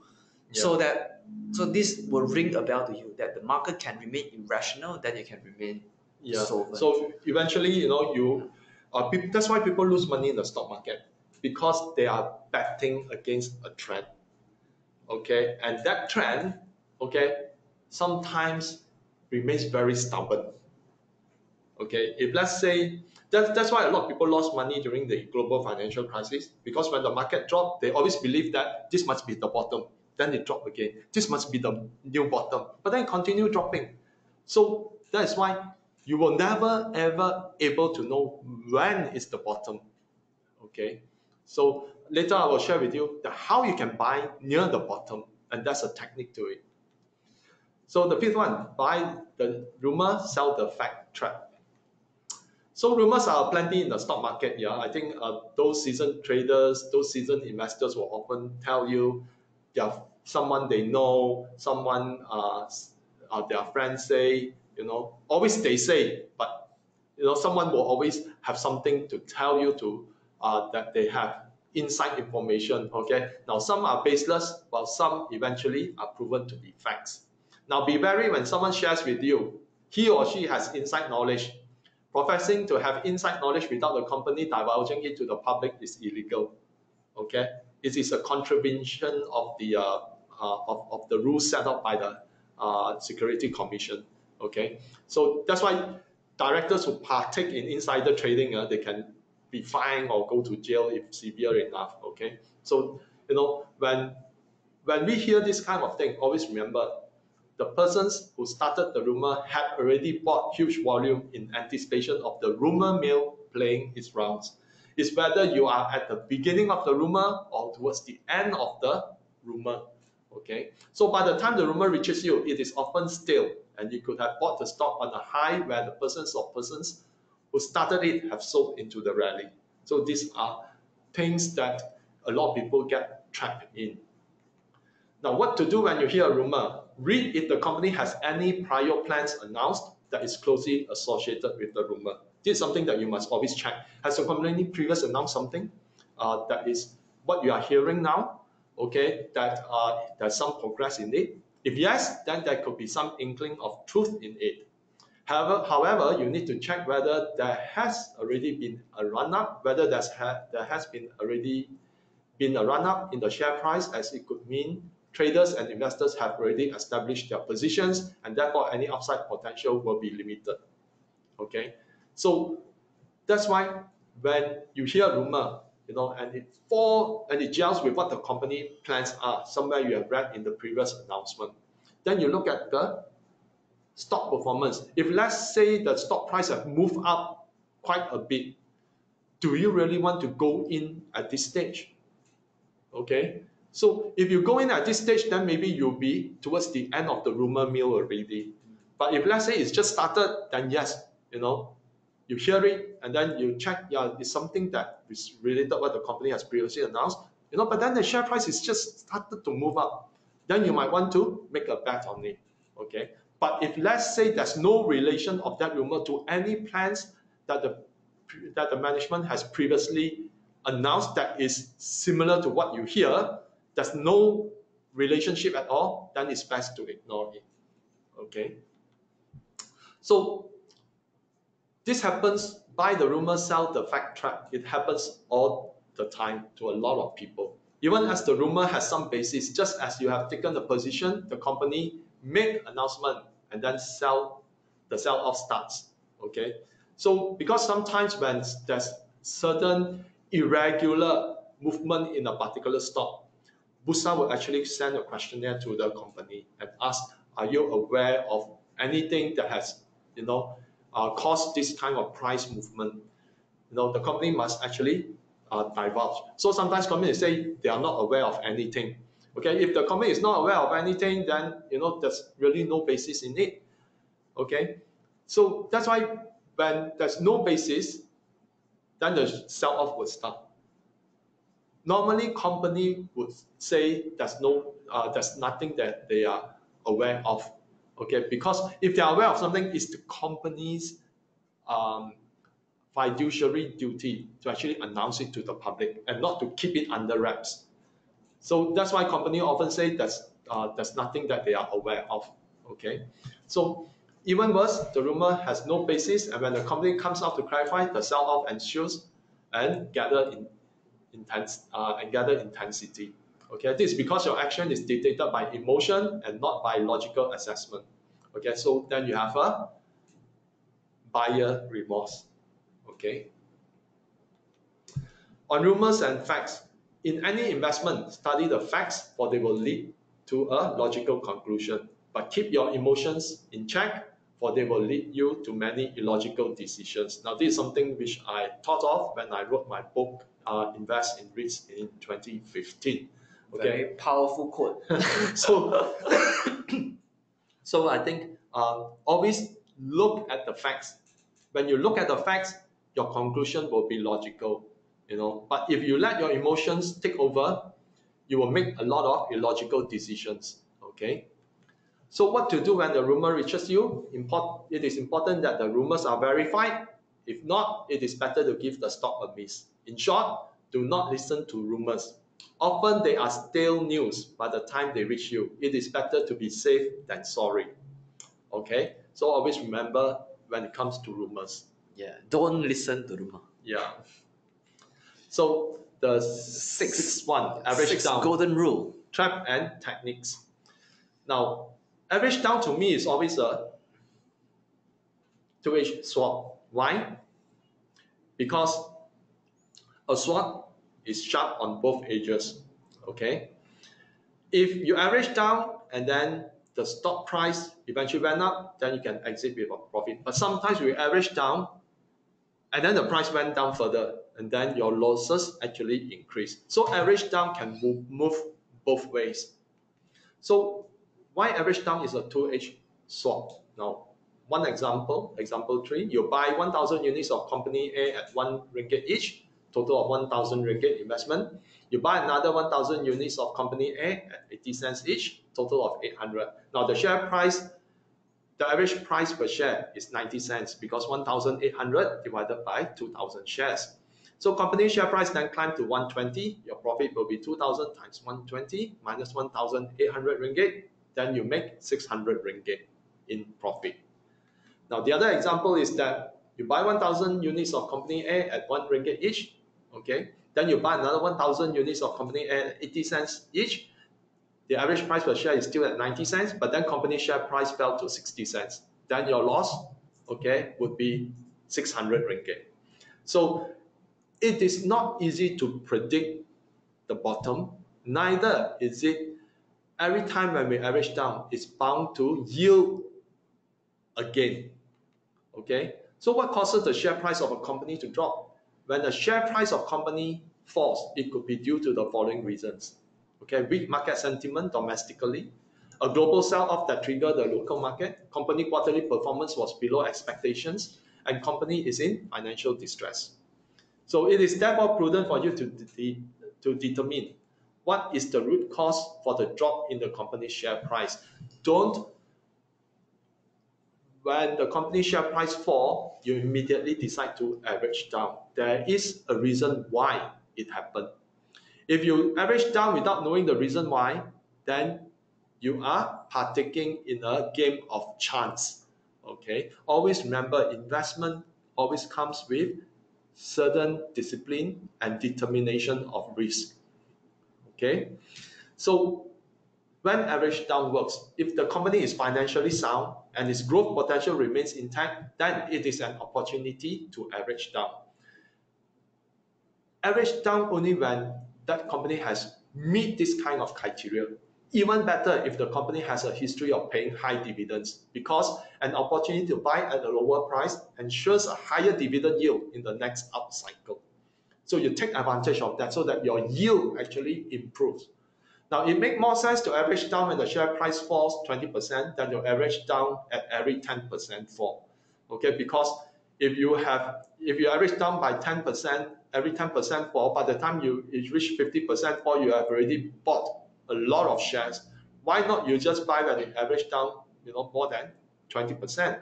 Yeah. So this will ring a bell to you that the market can remain irrational, then you can remain solvent. So eventually, that's why people lose money in the stock market, because they are betting against a trend. Okay, and that trend, okay, sometimes remains very stubborn. Okay, if let's say that's why a lot of people lost money during the global financial crisis, because when the market dropped, they always believe that this must be the bottom. Then it dropped again. This must be the new bottom, but then continue dropping. So that is why you will never ever able to know when is the bottom. Okay, so later I will share with you how you can buy near the bottom, and that's a technique to it. So the fifth one, buy the rumor, sell the fact trap. So rumors are plenty in the stock market. Yeah, I think those seasoned traders, those seasoned investors will often tell you, someone they know, someone their friends say, always they say, but someone will always have something to tell you that they have inside information. Okay, now some are baseless, while some eventually are proven to be facts. Now be wary when someone shares with you he or she has inside knowledge. Professing to have inside knowledge without the company divulging it to the public is illegal. Okay, it is a contravention of the rules set up by the Security Commission. Okay, so that's why directors who partake in insider trading, they can be fined or go to jail if severe enough. Okay, so when we hear this kind of thing, always remember the persons who started the rumor had already bought huge volume in anticipation of the rumor mill playing its rounds. It's whether you are at the beginning of the rumor or towards the end of the rumor. Okay, so by the time the rumor reaches you, it is often stale, and you could have bought the stock on a high where the persons who started it have sold into the rally. So these are things that a lot of people get trapped in. Now, what to do when you hear a rumor? Read if the company has any prior plans announced that is closely associated with the rumor. This is something that you must always check. Has the company previously announced something that is what you are hearing now? Okay, that there's some progress in it. If yes, then there could be some inkling of truth in it. However, you need to check whether there has already been a run-up, whether there has been already been a run-up in the share price, as it could mean traders and investors have already established their positions, and therefore any upside potential will be limited. Okay, so that's why when you hear a rumor, and it gels with what the company plans are, somewhere you have read in the previous announcement, then you look at the stock performance. If let's say the stock price have moved up quite a bit, do you really want to go in at this stage? Okay, so if you go in at this stage, then maybe you'll be towards the end of the rumor mill already. But if let's say it's just started, then yes, you hear it and then you check, yeah, it's something that is related to what the company has previously announced, but then the share price is just started to move up, then you might want to make a bet on it. Okay, but if let's say there's no relation of that rumor to any plans that the management has previously announced that is similar to what you hear, there's no relationship at all, then it's best to ignore it. Okay, so this happens by the rumor sell the fact trap. It happens all the time to a lot of people. Even as the rumor has some basis, just as you have taken a position, the company make announcement and then the sell-off starts. Okay, so because sometimes when there's certain irregular movement in a particular stock, Bursa will actually send a questionnaire to the company and ask, are you aware of anything that has caused this kind of price movement? The company must actually divulge. So sometimes companies say they are not aware of anything. Okay, if the company is not aware of anything, then there's really no basis in it. Okay, so that's why when there's no basis, then the sell-off would start. Normally, company would say there's nothing that they are aware of. Okay, because if they are aware of something, it's the company's fiduciary duty to actually announce it to the public and not to keep it under wraps. So that's why companies often say there's nothing that they are aware of. Okay, so even worse, the rumor has no basis, and when the company comes out to clarify, the sell-off ensues and gather intensity. Okay, this is because your action is dictated by emotion and not by logical assessment. Okay, so then you have a buyer remorse. Okay. On rumors and facts, in any investment, study the facts, for they will lead to a logical conclusion. But keep your emotions in check, for they will lead you to many illogical decisions. Now, this is something which I thought of when I wrote my book, Invest in REITs, in 2015. Okay. Very powerful quote. So I think always look at the facts. When you look at the facts, your conclusion will be logical. But if you let your emotions take over, you will make a lot of illogical decisions. Okay. So what to do when the rumor reaches you? It is important that the rumors are verified. If not, it is better to give the stock a miss. In short, do not listen to rumors. Often they are stale news by the time they reach you. It is better to be safe than sorry. Okay, so always remember when it comes to rumors. Yeah, don't listen to rumor. Yeah. So the sixth one, average down. Golden rule. Trap and techniques. Now, average down to me is always a two-edged sword. Why? Because a sword is sharp on both edges. Okay. If you average down and then the stock price eventually went up, then you can exit with a profit. But sometimes we average down and then the price went down further, and then your losses actually increase. So average down can move both ways. So why average down is a two-edged sword? Now, one example 3, you buy 1,000 units of company A at 1 ringgit each, total of 1,000 ringgit investment. You buy another 1,000 units of company A at 80 cents each, total of 800. Now the share price, the average price per share is 90 cents because 1,800 divided by 2,000 shares. So company share price then climbed to 120. Your profit will be 2,000 times 120 minus 1,800 ringgit. Then you make 600 ringgit in profit. Now the other example is that you buy 1,000 units of company A at 1 ringgit each. Okay. Then you buy another 1,000 units of company A at 80 cents each. The average price per share is still at 90 cents, but then company share price fell to 60 cents. Then your loss, okay, would be 600 ringgit. So it is not easy to predict the bottom. Neither is it every time when we average down, it's bound to yield again. Okay. So what causes the share price of a company to drop? When the share price of company falls, it could be due to the following reasons. Okay, weak market sentiment domestically, a global sell-off that triggered the local market, company quarterly performance was below expectations, and company is in financial distress. So it is therefore prudent for you to determine what is the root cause for the drop in the company share price. Don't, when the company share price fall, you immediately decide to average down. There is a reason why it happened. If you average down without knowing the reason why, then you are partaking in a game of chance. Okay, always remember, investment always comes with certain discipline and determination of risk. Okay, so when average down works, if the company is financially sound and its growth potential remains intact, then it is an opportunity to average down. Average down only when that company has meet this kind of criteria. Even better if the company has a history of paying high dividends, because an opportunity to buy at a lower price ensures a higher dividend yield in the next up cycle. So you take advantage of that so that your yield actually improves. Now, it makes more sense to average down when the share price falls 20% than you average down at every 10% fall. Okay, because if you average down by 10%, every 10% fall, by the time you reach 50% fall, you have already bought a lot of shares. Why not you just buy when it average down, more than 20%,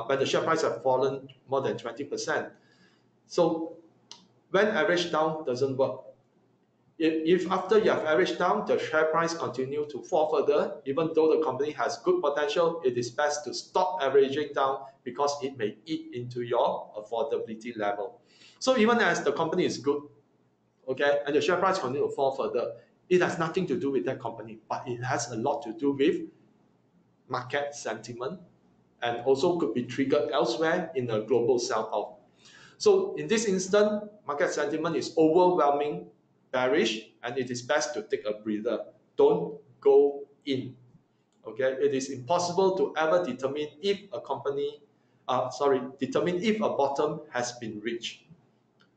when the share price has fallen more than 20%. So when average down doesn't work, if after you have averaged down, the share price continue to fall further, even though the company has good potential, it is best to stop averaging down because it may eat into your affordability level. So even as the company is good, okay, and the share price continue to fall further, it has nothing to do with that company, but it has a lot to do with market sentiment, and also could be triggered elsewhere in a global sell-off. So in this instance, market sentiment is overwhelming bearish, and it is best to take a breather. Don't go in. Okay, it is impossible to ever determine if a bottom has been reached.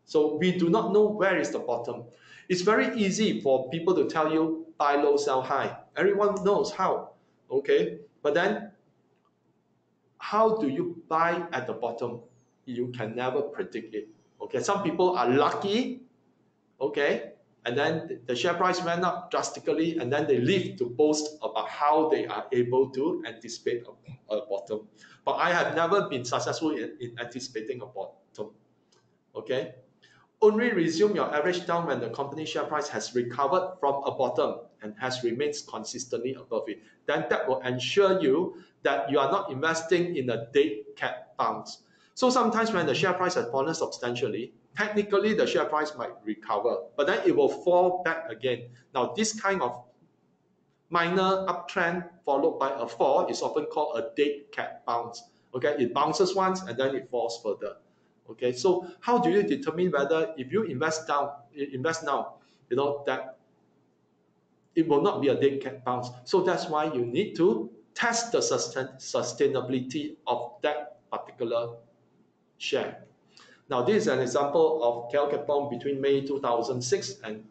So we do not know where is the bottom. It's very easy for people to tell you buy low, sell high. Everyone knows how. Okay, but then how do you buy at the bottom? You can never predict it. Okay, some people are lucky. Okay, and then the share price went up drastically, and then they live to boast about how they are able to anticipate a bottom. But I have never been successful in anticipating a bottom. Okay, only resume your average down when the company share price has recovered from a bottom and has remained consistently above it. Then that will ensure you that you are not investing in a dead cat bounce. So sometimes when the share price has fallen substantially, technically the share price might recover, but then it will fall back again. Now this kind of minor uptrend followed by a fall is often called a dead cat bounce. Okay, it bounces once and then it falls further. Okay, so how do you determine whether if you invest now, that it will not be a dead cat bounce. So that's why you need to test the sustainability of that particular share. Now, this is an example of Kel Kapong between May 2006 and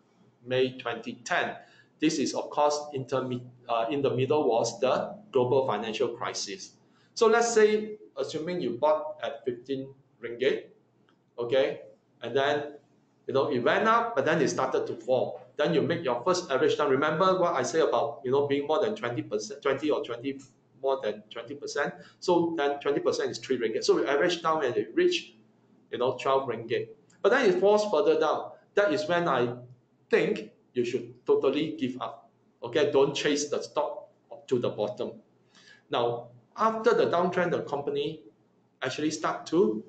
May 2010. This is, of course, in the middle was the global financial crisis. So let's say, assuming you bought at 15 ringgit, okay, and then it went up, but then it started to fall. Then you make your first average down. Remember what I say about being more than 20%, 20 or 20 more than 20%. So then 20% is 3 ringgit. So we average down and it reached 12 ringgit. But then it falls further down. That is when I think you should totally give up. Okay, don't chase the stock up to the bottom. Now, after the downtrend, the company actually start to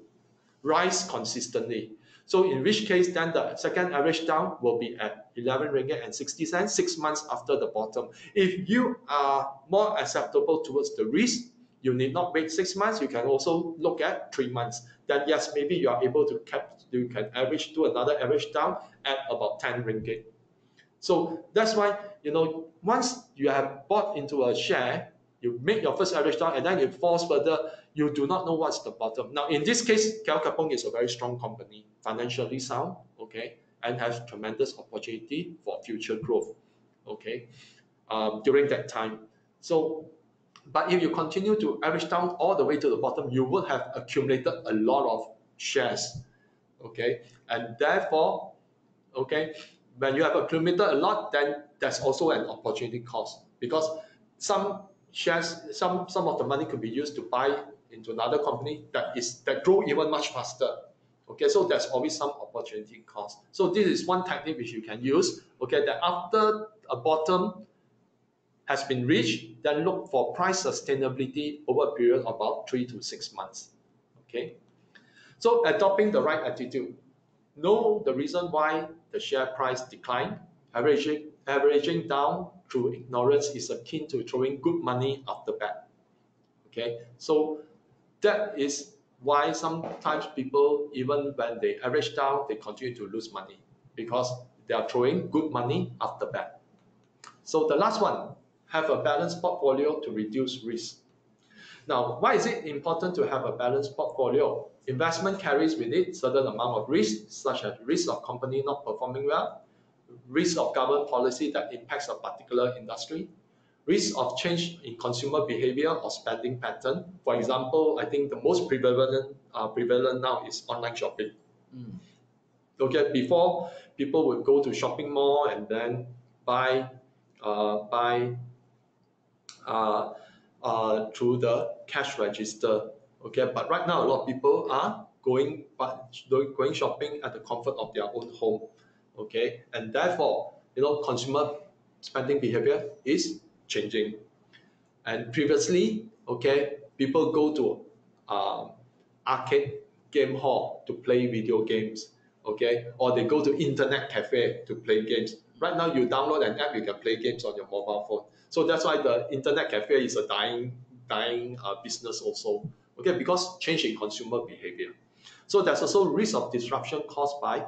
rise consistently. So in which case, then the second average down will be at 11 ringgit and 60 cents 6 months after the bottom. If you are more acceptable towards the risk, you need not wait 6 months. You can also look at 3 months. Then yes, maybe you are able to you can do another average down at about 10 ringgit. So that's why, once you have bought into a share, you make your first average down and then it falls further, you do not know what's the bottom. Now, in this case, Kel Kapong is a very strong company, financially sound, okay, and has tremendous opportunity for future growth, okay, during that time. So, but if you continue to average down all the way to the bottom, you would have accumulated a lot of shares, okay, and therefore, okay, when you have accumulated a lot, then there's also an opportunity cost, because some shares, some of the money could be used to buy into another company that grow even much faster. Okay, so there's always some opportunity cost. So this is one technique which you can use. Okay, that after a bottom has been reached, then look for price sustainability over a period of about 3 to 6 months. Okay, so adopting the right attitude. Know the reason why the share price declined. Averaging down through ignorance is akin to throwing good money after bad. Okay, so that is why sometimes people, even when they average down, they continue to lose money because they are throwing good money after bad. So the last one, have a balanced portfolio to reduce risk. Now, why is it important to have a balanced portfolio? Investment carries with it certain amount of risk, such as risk of company not performing well, risk of government policy that impacts a particular industry, risk of change in consumer behavior or spending pattern. For example, I think the most prevalent now is online shopping. Okay, before people would go to shopping mall and then buy through the cash register. Okay, but right now a lot of people are going shopping at the comfort of their own home. Okay, and therefore, consumer spending behavior is changing. And previously, okay, people go to arcade game hall to play video games, okay, or they go to internet cafe to play games. Right now, you download an app, you can play games on your mobile phone. So that's why the internet cafe is a dying business also, okay, because change in consumer behavior. So there's also risk of disruption caused by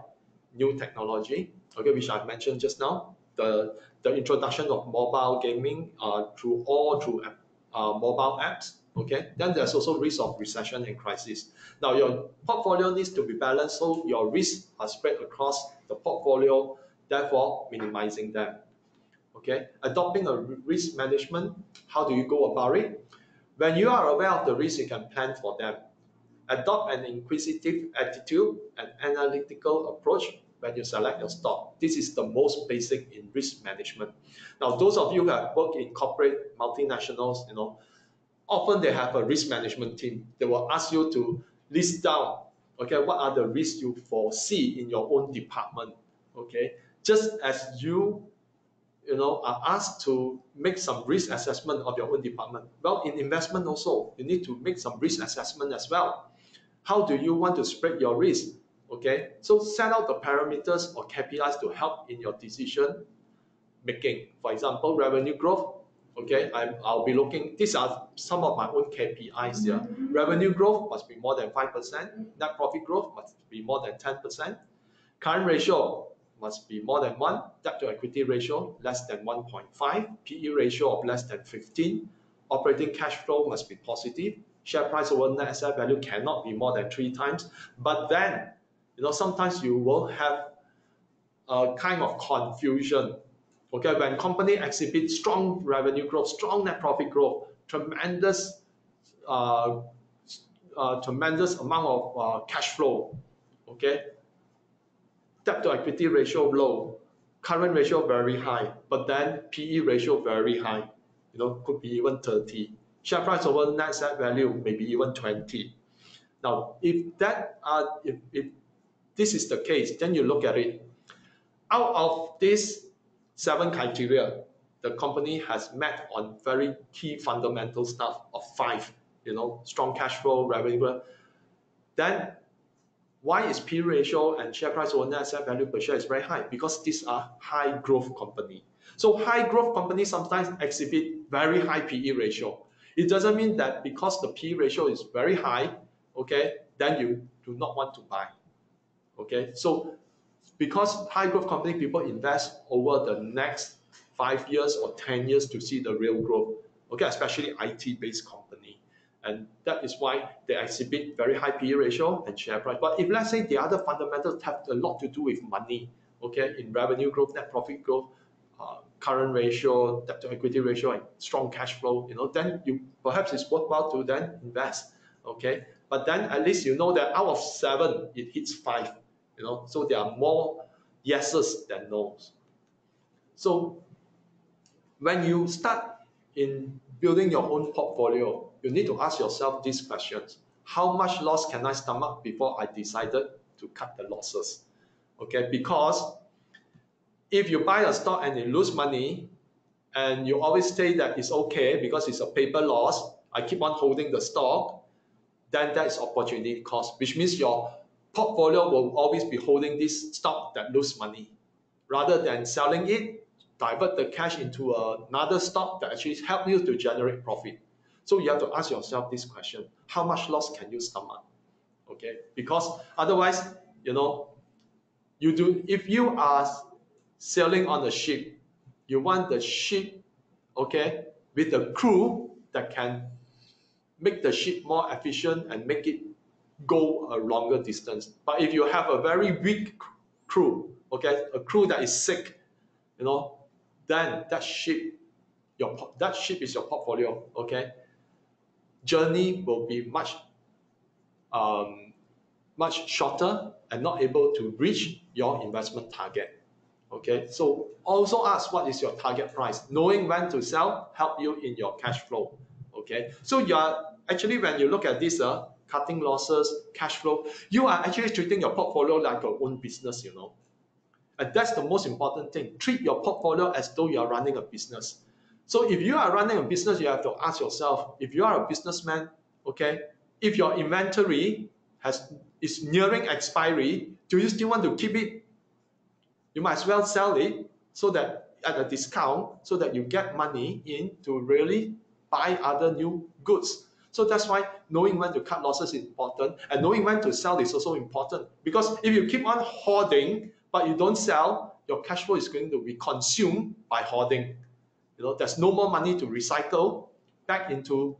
new technology, okay, which I've mentioned just now. The introduction of mobile gaming through mobile apps. Okay, then there's also risk of recession and crisis. Now your portfolio needs to be balanced, so your risks are spread across the portfolio, therefore minimizing them. Okay, adopting a risk management. How do you go about it? When you are aware of the risk, you can plan for them. Adopt an inquisitive attitude and analytical approach when you select your stock. This is the most basic in risk management. Now, those of you who have worked in corporate multinationals, often they have a risk management team. They will ask you to list down, okay, what are the risks you foresee in your own department, okay? Just as you are asked to make some risk assessment of your own department. Well, in investment also, you need to make some risk assessment as well. How do you want to spread your risk? Okay, so set out the parameters or KPIs to help in your decision making. For example, revenue growth. Okay, I'll be looking, these are some of my own KPIs here. Revenue growth must be more than 5%. Net profit growth must be more than 10%. Current ratio, must be more than 1, debt to equity ratio less than 1.5, PE ratio of less than 15, operating cash flow must be positive, share price over net asset value cannot be more than 3 times. But then, sometimes you will have a kind of confusion. Okay, when company exhibit strong revenue growth, strong net profit growth, tremendous amount of cash flow, okay, debt to equity ratio low, current ratio very high, but then PE ratio very high, could be even 30. Share price over net asset value maybe even 20. Now, if this is the case, then you look at it. Out of these 7 criteria, the company has met on very key fundamental stuff of 5, strong cash flow, revenue. Then why is P ratio and share price over net asset value per share is very high? Because these are high growth company. So high growth companies sometimes exhibit very high PE ratio. It doesn't mean that because the PE ratio is very high, okay, then you do not want to buy. Okay, so because high growth company, people invest over the next 5 years or 10 years to see the real growth. Okay, especially IT based company. And that is why they exhibit very high PE ratio and share price. But if let's say the other fundamentals have a lot to do with money, okay, in revenue growth, net profit growth, current ratio, debt to equity ratio, and strong cash flow, then you perhaps it's worthwhile to then invest, okay. But then at least you know that out of 7, it hits 5, so there are more yeses than nos. So when you start in building your own portfolio, you need to ask yourself these questions. How much loss can I stomach before I decided to cut the losses? Okay, because if you buy a stock and you lose money, and you always say that it's okay because it's a paper loss, I keep on holding the stock, then that is opportunity cost, which means your portfolio will always be holding this stock that lose money, rather than selling it, divert the cash into another stock that actually help you to generate profit. So you have to ask yourself this question: how much loss can you stomach? Okay, because otherwise, if you are sailing on a ship, you want the ship, okay, with a crew that can make the ship more efficient and make it go a longer distance. But if you have a very weak crew, okay, a crew that is sick, then that ship is your portfolio, okay. Journey will be much shorter and not able to reach your investment target. Okay, so also ask what is your target price. Knowing when to sell help you in your cash flow. Okay, so you are actually, when you look at this, cutting losses, cash flow, you are actually treating your portfolio like your own business, and that's the most important thing. Treat your portfolio as though you are running a business. So if you are running a business, you have to ask yourself, if you are a businessman, okay, if your inventory is nearing expiry, do you still want to keep it? You might as well sell it so that at a discount, so that you get money in to really buy other new goods. So that's why knowing when to cut losses is important, and knowing when to sell is also important. Because if you keep on hoarding but you don't sell, your cash flow is going to be consumed by hoarding. There's no more money to recycle back into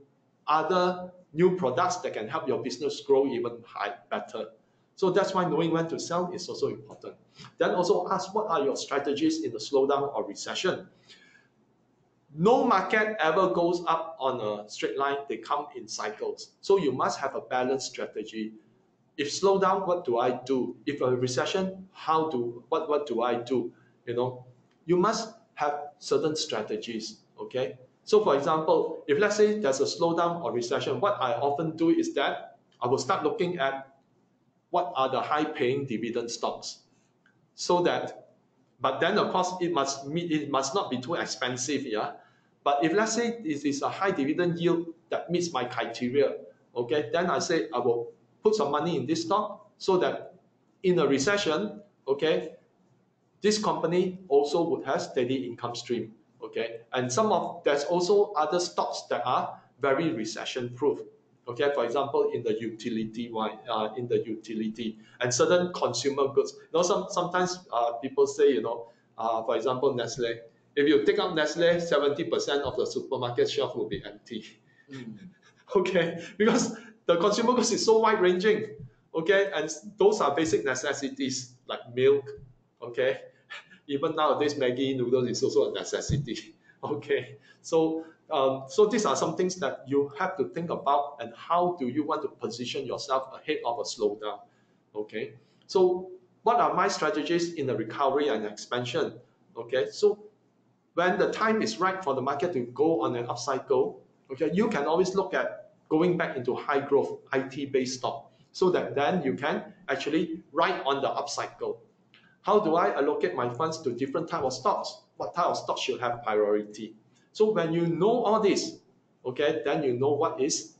other new products that can help your business grow even better. So that's why knowing when to sell is also important. Then also ask, what are your strategies in the slowdown or recession? No market ever goes up on a straight line. They come in cycles. So you must have a balanced strategy. If slowdown, what do I do? If a recession, what do I do? You must have certain strategies. Okay. So for example, if let's say there's a slowdown or recession, what I often do is that I will start looking at what are the high-paying dividend stocks, so that, but then of course it must not be too expensive, yeah. But if let's say it is a high dividend yield that meets my criteria, okay, then I say I will put some money in this stock, so that in a recession, okay, this company also would have steady income stream, okay. And there's also other stocks that are very recession proof, Okay, for example, in the utility and certain consumer goods. Sometimes people say, for example, Nestle. If you take out Nestle, 70% of the supermarket shelf will be empty. Okay, because the consumer goods is so wide ranging. Okay, and those are basic necessities like milk. Okay, even nowadays Maggi noodles is also a necessity. Okay, so these are some things that you have to think about, and how do you want to position yourself ahead of a slowdown. Okay, so what are my strategies in the recovery and expansion? Okay, so when the time is right for the market to go on an upcycle, okay, you can always look at going back into high growth IT based stock, so that then you can actually ride on the upcycle. How do I allocate my funds to different type of stocks? What type of stocks should have priority? So when you know all this, okay, then you know what is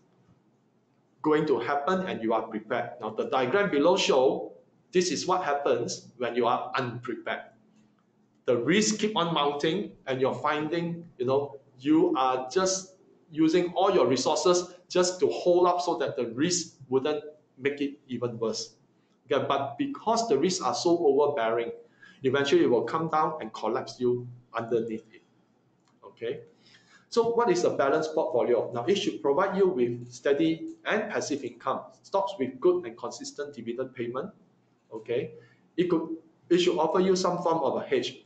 going to happen and you are prepared. Now the diagram below show this is what happens when you are unprepared. The risk keep on mounting, and you're finding, you are just using all your resources just to hold up so that the risk wouldn't make it even worse. Okay, but because the risks are so overbearing, eventually it will come down and collapse you underneath it. Okay, so what is a balanced portfolio? Now it should provide you with steady and passive income, stocks with good and consistent dividend payment. Okay, it could it should offer you some form of a hedge.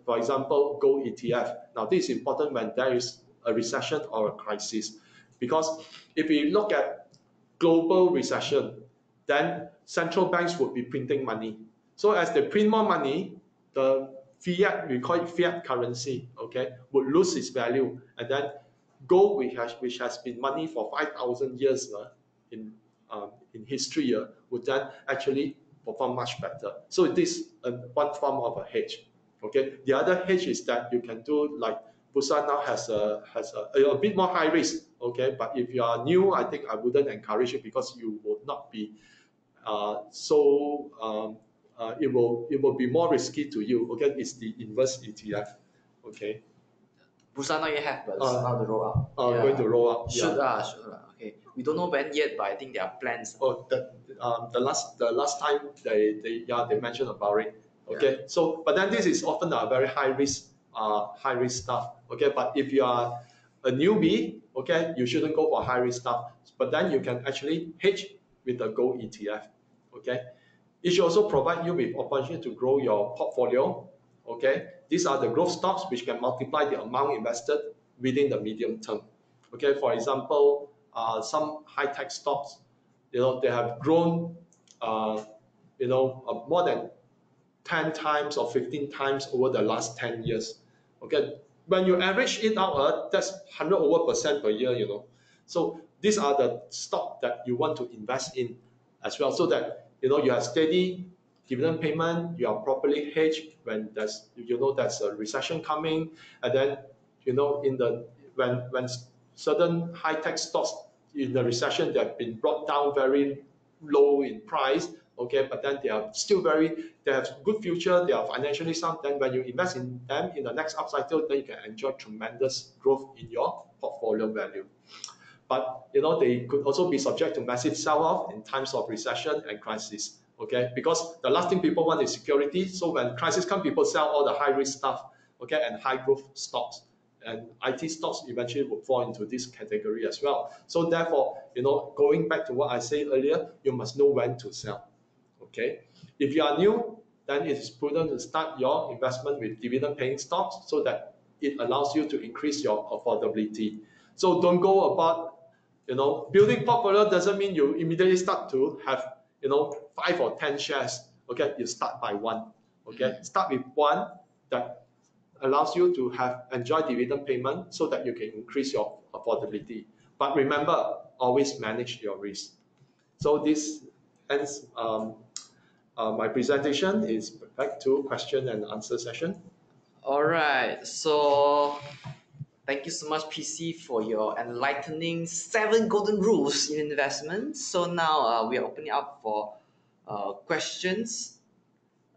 For example, gold ETF. Now this is important when there is a recession or a crisis, because if we look at global recession, then central banks would be printing money. So as they print more money, the fiat, we call it fiat currency, okay, would lose its value, and then gold, which has been money for 5,000 years in history, would then actually perform much better. So this is one form of a hedge. Okay, the other hedge is that you can do like Bursa now has a bit more high risk. Okay, but if you are new, I think I wouldn't encourage it, because you will not be it will be more risky to you. Okay, it's the inverse ETF. Okay. Bursa now you have, but it's about to roll out. Going to roll out. Should okay. We don't know when yet, but I think there are plans. Oh, the last time they mentioned about it. Okay, Yeah. so but then this is often a very high risk stuff. Okay, but if you are a newbie, okay, you shouldn't go for high risk stuff. But then you can actually hedge with the gold ETF. Okay, it should also provide you with opportunity to grow your portfolio. Okay, these are the growth stocks which can multiply the amount invested within the medium term. Okay, for example, some high tech stocks, they have grown, more than 10 times or 15 times over the last 10 years. Okay, when you average it out, that's 100% per year. So these are the stock that you want to invest in as well, so that you have steady dividend payment, you are properly hedged when there's a recession coming, and then when certain high tech stocks in the recession, they have been brought down very low in price. Okay, but then they have good future, they are financially sound. Then when you invest in them in the next upcycle, then you can enjoy tremendous growth in your portfolio value. But they could also be subject to massive sell-off in times of recession and crisis. Okay, because the last thing people want is security. So when crisis comes, people sell all the high-risk stuff, okay, and high-growth stocks. And IT stocks eventually will fall into this category as well. So therefore, going back to what I said earlier, you must know when to sell. Okay, if you are new, then it is prudent to start your investment with dividend-paying stocks, so that it allows you to increase your affordability. So don't go about, building portfolio doesn't mean you immediately start to have 5 or 10 shares. Okay, you start by one. Okay, start with one that allows you to enjoy dividend payment, so that you can increase your affordability. But remember, always manage your risk. So this ends my presentation. Is back to question and answer session. All right. So thank you so much, PC, for your enlightening 7 golden rules in investment. So now we are opening up for questions.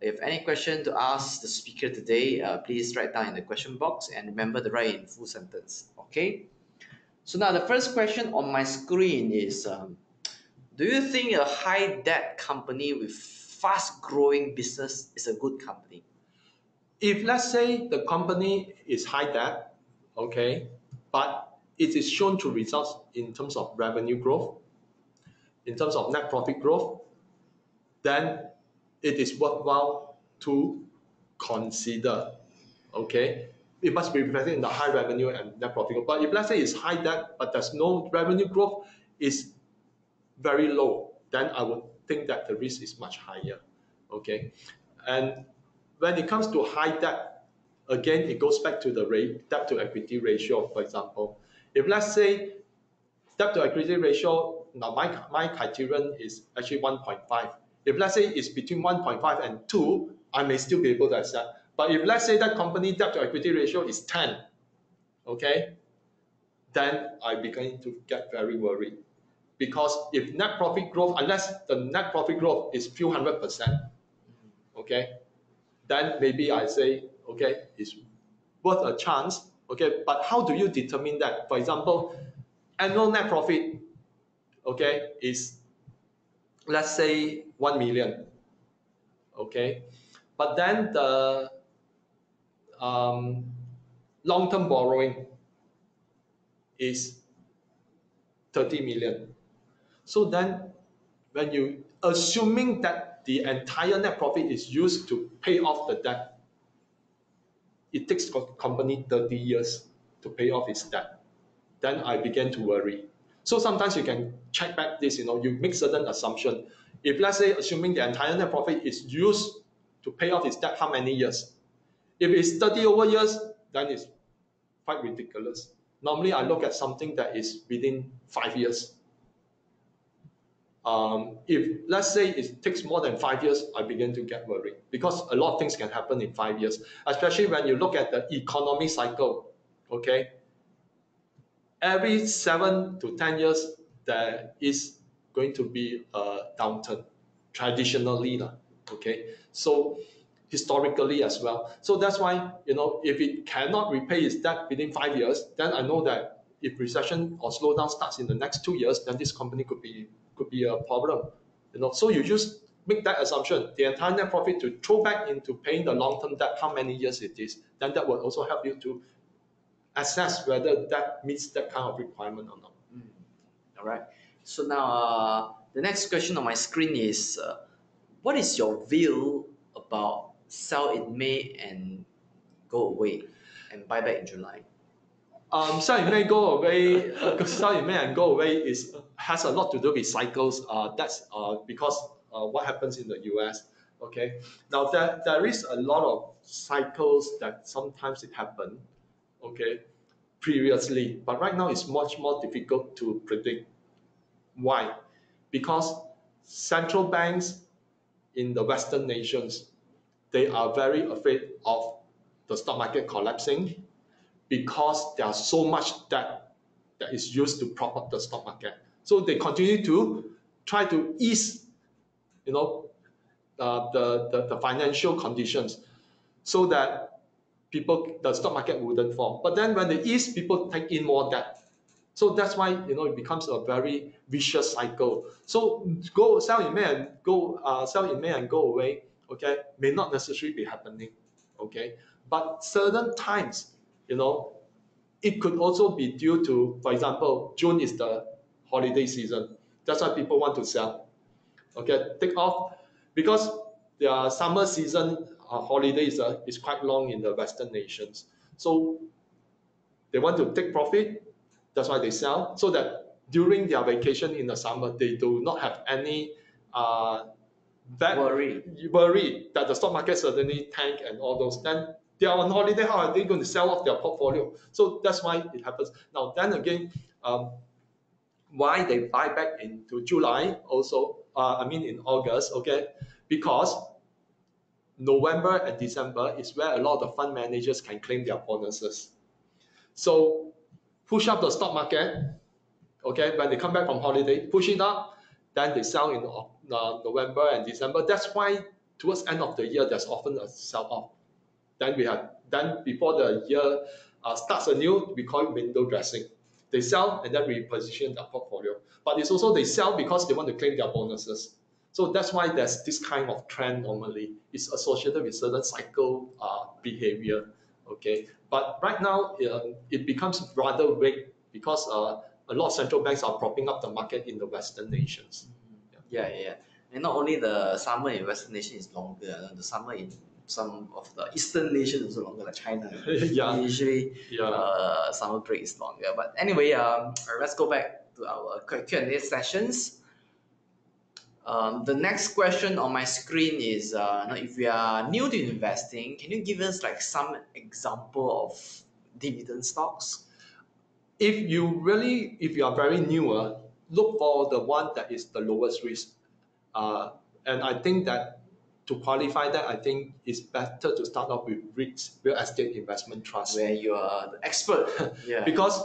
If any question to ask the speaker today, please write down in the question box, and remember to write in full sentence. Okay. So now the first question on my screen is, do you think a high debt company with fast growing business is a good company? If let's say the company is high debt, okay, but it is shown to results in terms of revenue growth, in terms of net profit growth, then it is worthwhile to consider. Okay, it must be reflected in the high revenue and net profit growth. But if let's say it's high debt but there's no revenue growth, is very low, then I would think that the risk is much higher. Okay, and when it comes to high debt, again it goes back to the debt to equity ratio. For example, if let's say debt to equity ratio, now my criterion is actually 1.5. If let's say it's between 1.5 and 2, I may still be able to accept. But if let's say that company debt to equity ratio is 10, okay, then I begin to get very worried. Because if net profit growth, unless the net profit growth is few 100%, okay, then maybe I say, okay, it's worth a chance. Okay, but how do you determine that? For example, annual net profit, okay, is let's say 1 million, okay, but then the long-term borrowing is 30 million. So then when you assuming that the entire net profit is used to pay off the debt, it takes the company 30 years to pay off its debt. Then I began to worry. So sometimes you can check back this, you make certain assumption. If let's say assuming the entire net profit is used to pay off its debt, how many years? If it's 30 over years, then it's quite ridiculous. Normally I look at something that is within 5 years. If let's say it takes more than 5 years, I begin to get worried because a lot of things can happen in 5 years, especially when you look at the economic cycle. Okay, every 7 to 10 years there is going to be a downturn, traditionally, okay, so historically as well. So that's why if it cannot repay its debt within 5 years, then I know that if recession or slowdown starts in the next 2 years, then this company could be a problem. So you just make that assumption, the entire net profit to throw back into paying the long-term debt, how many years it is, then that will also help you to assess whether that meets that kind of requirement or not. All right. So now the next question on my screen is, what is your view about sell in May and go away and buy back in July? Sell in May, go away. Sell in May and go away has a lot to do with cycles. That's because what happens in the US. Okay. Now there is a lot of cycles that sometimes it happen. Okay. Previously, but right now it's much more difficult to predict. Why? Because central banks in the Western nations, they are very afraid of the stock market collapsing because there are so much debt that is used to prop up the stock market. So they continue to try to ease, the financial conditions so that the stock market wouldn't fall. But then when they ease, people take in more debt. So that's why it becomes a very vicious cycle. So sell in May and go away. Okay, may not necessarily be happening. Okay, but certain times, it could also be due to, for example, June is the holiday season. That's why people want to sell. Okay, take off because their summer season holidays is quite long in the Western nations. So they want to take profit. That's why they sell, so that during their vacation in the summer, they do not have any worry that the stock market suddenly tank and all those. Then they are on holiday. How are they going to sell off their portfolio? So that's why it happens. Now, then again, why they buy back into July also? In August. Okay, because November and December is where a lot of the fund managers can claim their bonuses. So push up the stock market. Okay, when they come back from holiday, push it up, then they sell in November and December. That's why towards end of the year, there's often a sell-off. Then before the year starts anew, we call it window dressing. They sell and then reposition their portfolio. But it's also they sell because they want to claim their bonuses. So that's why there's this kind of trend normally. It's associated with certain cycle behavior. Okay, but right now it becomes rather vague because a lot of central banks are propping up the market in the Western nations. Yeah. And not only the summer in Western nation is longer, the summer in some of the Eastern nations is also longer, like China. Yeah. Usually, Yeah. summer break is longer. But anyway, let's go back to our Q&A sessions. The next question on my screen is, if we are new to investing, can you give us like some example of dividend stocks? If you are very new, look for the one that is the lowest risk. And I think that to qualify that, I think it's better to start off with REITs, real estate investment trust. Where you are the expert. Yeah. because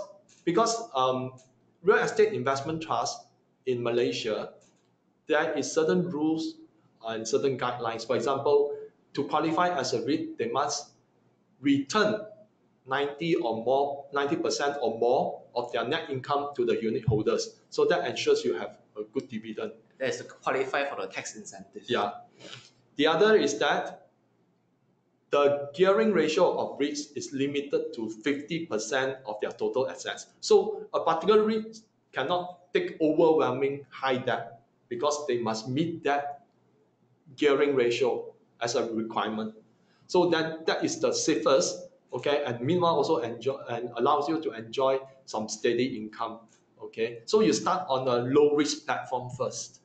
real estate investment trust in Malaysia, there is certain rules and certain guidelines. For example, to qualify as a REIT, they must return 90% or more of their net income to the unit holders. So that ensures you have a good dividend. That is to qualify for the tax incentives. Yeah. The other is that the gearing ratio of REITs is limited to 50% of their total assets. So a particular REIT cannot take overwhelming high debt because they must meet that gearing ratio as a requirement. So that is the safest, okay, and meanwhile also enjoy and allows you to enjoy some steady income. Okay, so you start on a low risk platform first.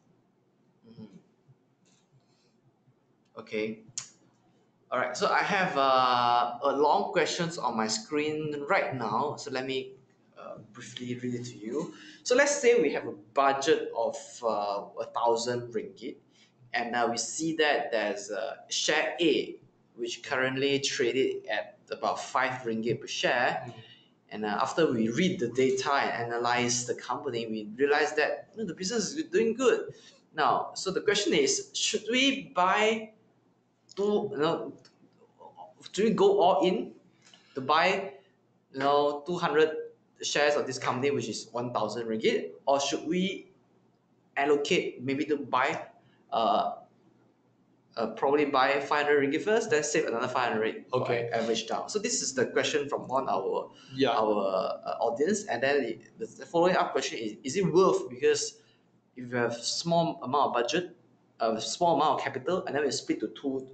Okay. All right. So I have a long questions on my screen right now. So let me briefly read it to you. So let's say we have a budget of 1,000 ringgit, and we see that there's share A, which currently traded at about 5 ringgit per share. And after we read the data and analyze the company, we realize that the business is doing good. Now, so the question is, should we buy should we go all in to buy 200 shares of this company, which is 1,000 ringgit, or should we allocate maybe to buy probably buy 500 ringgit first, then save another 500, okay, average down? So this is the question from our audience, and then the following up question is it worth? Because if you have small amount of budget, a small amount of capital, and then we split to two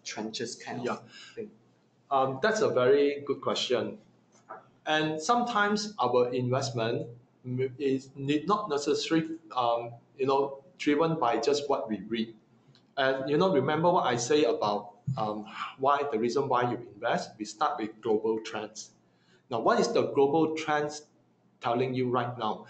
tranches kind of thing. That's a very good question. And sometimes our investment is not necessarily driven by just what we read. And remember what I say about the reason why you invest. We start with global trends. Now, what is the global trends telling you right now?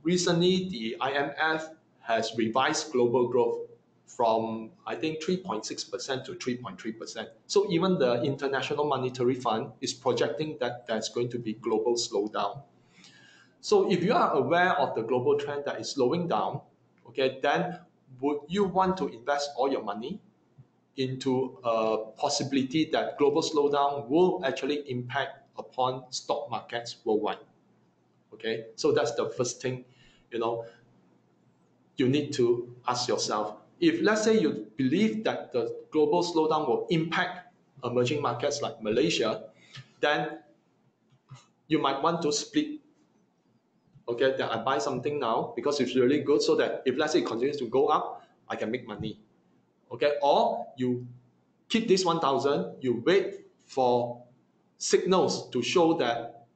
Recently, the IMF has revised global growth from, I think, 3.6% to 3.3%. So even the International Monetary Fund is projecting that there's going to be global slowdown. So if you are aware of the global trend that is slowing down, okay, then would you want to invest all your money into a possibility that global slowdown will actually impact upon stock markets worldwide? Okay, so that's the first thing, you need to ask yourself. If let's say you believe that the global slowdown will impact emerging markets like Malaysia, then you might want to split. Okay, that I buy something now because it's really good, so that if let's say it continues to go up, I can make money. Okay, or you keep this 1,000, you wait for signals to show that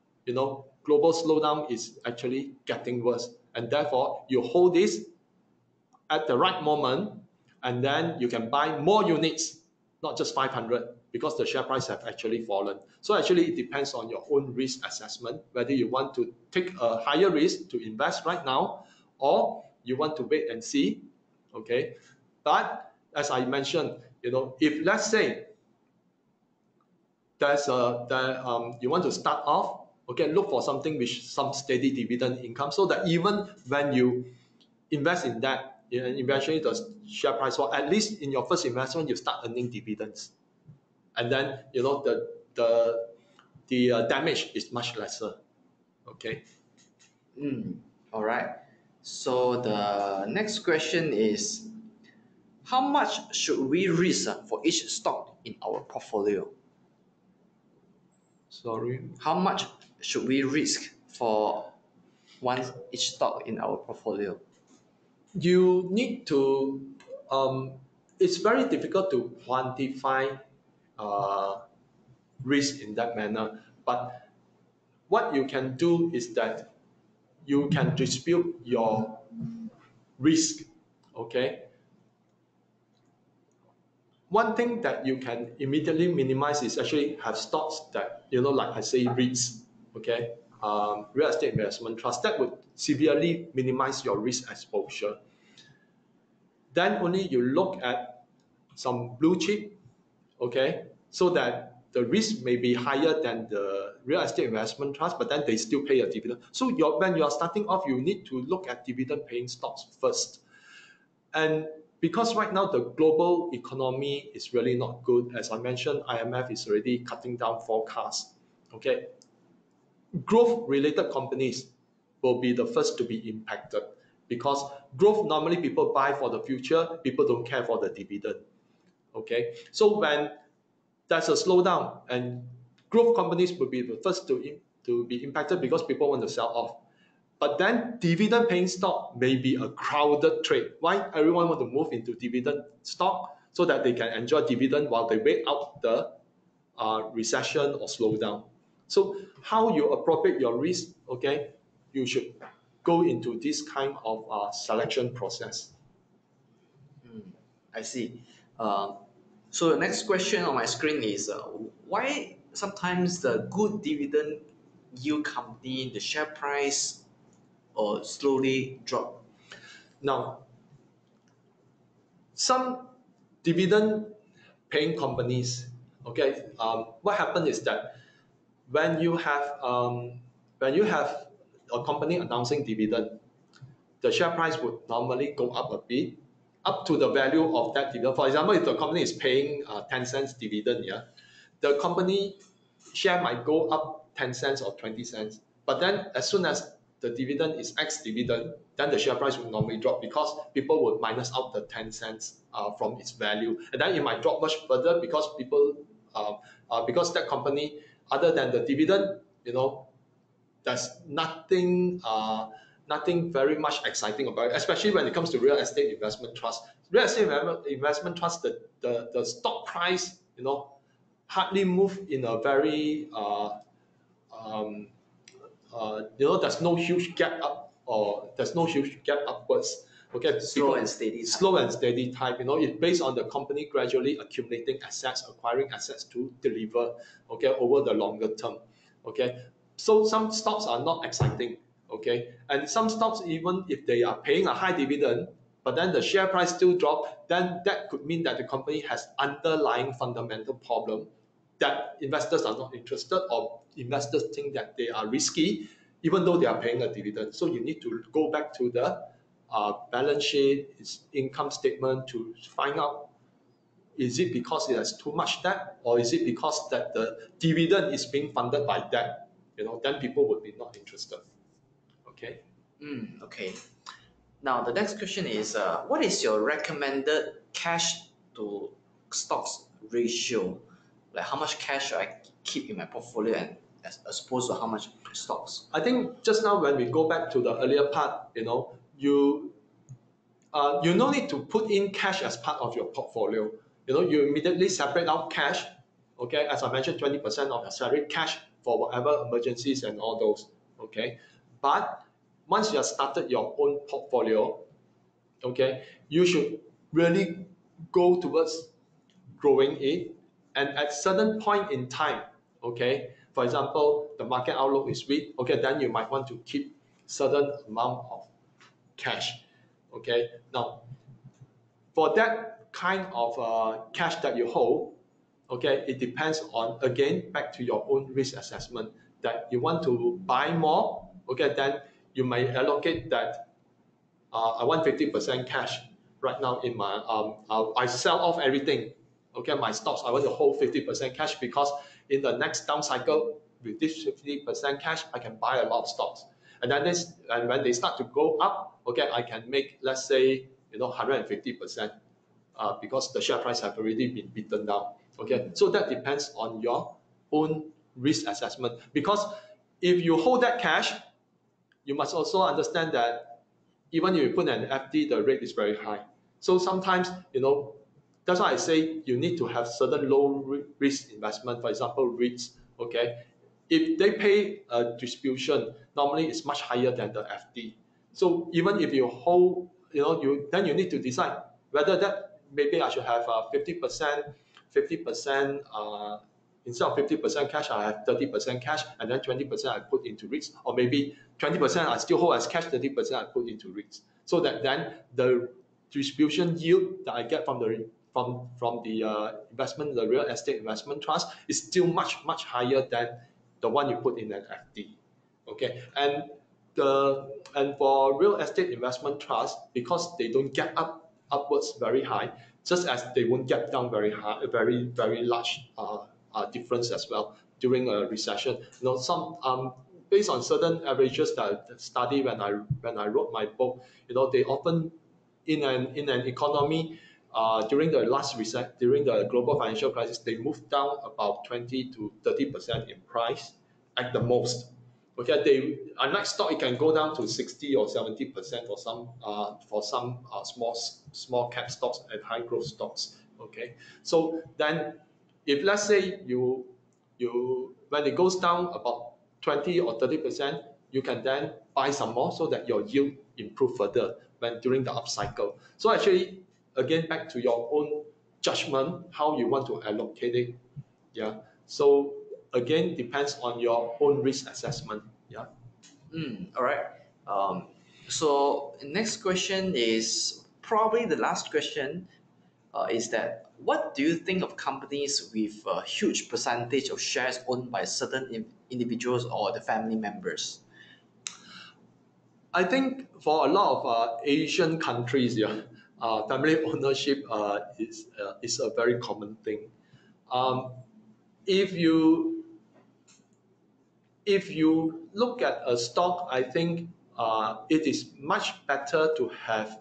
global slowdown is actually getting worse, and therefore you hold this at the right moment, and then you can buy more units, not just 500, because the share price have actually fallen. So actually it depends on your own risk assessment, whether you want to take a higher risk to invest right now, or you want to wait and see. Okay, but as I mentioned, if let's say you want to start off, okay, look for something with some steady dividend income, so that even when you invest in that, and eventually the share price fall, at least in your first investment you start earning dividends, and then the damage is much lesser. Okay. All right. So the next question is, how much should we risk for each stock in our portfolio? Sorry. How much should we risk for each stock in our portfolio? You need to, it's very difficult to quantify uh, risk in that manner. But what you can do is that you can distribute your risk. Okay. One thing that you can immediately minimize is actually have stocks that, like I say, REITs, okay, real estate investment trust, that would severely minimize your risk exposure. Then only you look at some blue chip, okay, so that the risk may be higher than the real estate investment trust, but then they still pay a dividend. So when you're starting off, you need to look at dividend paying stocks first. And because right now the global economy is really not good, as I mentioned, IMF is already cutting down forecasts. Okay, growth-related companies will be the first to be impacted because growth normally people buy for the future, people don't care for the dividend. Okay, so when there's a slowdown, and growth companies will be the first to be impacted because people want to sell off. But then dividend paying stock may be a crowded trade. Why? Everyone want to move into dividend stock so that they can enjoy dividend while they wait out the recession or slowdown. So how you appropriate your risk, okay, you should go into this kind of selection process. I see. So the next question on my screen is, why sometimes the good dividend yield company, the share price slowly drop? Now, some dividend paying companies, okay, what happens is that when you have um, when you have a company announcing dividend, the share price would normally go up a bit, up to the value of that dividend. For example, if the company is paying 10 cents dividend, yeah, the company share might go up 10 cents or 20 cents. But then as soon as the dividend is X dividend, then the share price will normally drop because people would minus out the 10 cents from its value. And then it might drop much further because because that company, other than the dividend, there's nothing very much exciting about it, especially when it comes to real estate investment trust. Real estate investment trust, the stock price, hardly move in a very um, there's no huge gap up or there's no huge gap upwards. Okay, Slow and steady type. Slow and steady type. It's based on the company gradually accumulating assets, acquiring assets to deliver. Okay, over the longer term. Okay, so some stocks are not exciting. Okay, and some stocks, even if they are paying a high dividend, but then the share price still drop, then that could mean that the company has underlying fundamental problem that investors are not interested, or investors think that they are risky even though they are paying a dividend. So you need to go back to the balance sheet, its income statement, to find out, is it because it has too much debt, or is it because that the dividend is being funded by debt? Then people would be not interested. Okay. Okay. Now the next question is, what is your recommended cash to stocks ratio? Like how much cash should I keep in my portfolio, and as opposed to how much stocks? I think just now when we go back to the earlier part, you no need to put in cash as part of your portfolio. You immediately separate out cash. Okay, as I mentioned, 20% of your salary cash for whatever emergencies and all those. Okay, but once you have started your own portfolio, okay, you should really go towards growing it, and at certain point in time, okay, for example, the market outlook is weak, okay, then you might want to keep certain amount of cash. Okay, now for that kind of cash that you hold, okay, it depends on, again, back to your own risk assessment, that you want to buy more, okay, then you may allocate that I want 50% cash right now in my, I sell off everything. Okay, my stocks, I want to hold 50% cash because in the next down cycle, with this 50% cash, I can buy a lot of stocks. And then and when they start to go up, okay, I can make, let's say, 150%, because the share price have already been beaten down. Okay, so that depends on your own risk assessment. Because if you hold that cash, you must also understand that even if you put an FD, the rate is very high. So sometimes, that's why I say you need to have certain low risk investment, for example, REITs, okay? If they pay a distribution, normally it's much higher than the FD. So even if you hold, then you need to decide whether that maybe I should have 50%, 50%, instead of 50% cash, I have 30% cash, and then 20% I put into REITs, or maybe 20% I still hold as cash, 30% I put into REITs. So that then the distribution yield that I get from the investment, the real estate investment trust, is still much higher than the one you put in an FD. Okay, and for real estate investment trust, because they don't get upwards very high, just as they won't get down very high, very large difference as well during a recession. Some based on certain averages that I studied when I wrote my book, they often in an economy during the global financial crisis, they moved down about 20 to 30% in price at the most. Okay, unlike stock, it can go down to 60 or 70% for some small cap stocks and high growth stocks. Okay, so then if let's say you when it goes down about 20 or 30%, you can then buy some more so that your yield improve further during the upcycle. So actually, again, back to your own judgment, how you want to allocate it. Yeah. So again, depends on your own risk assessment. Yeah. All right. So next question is probably the last question. Is that what do you think of companies with a huge percentage of shares owned by certain individuals or the family members? I think for a lot of Asian countries, yeah, family ownership is a very common thing. Um, if you look at a stock, I think it is much better to have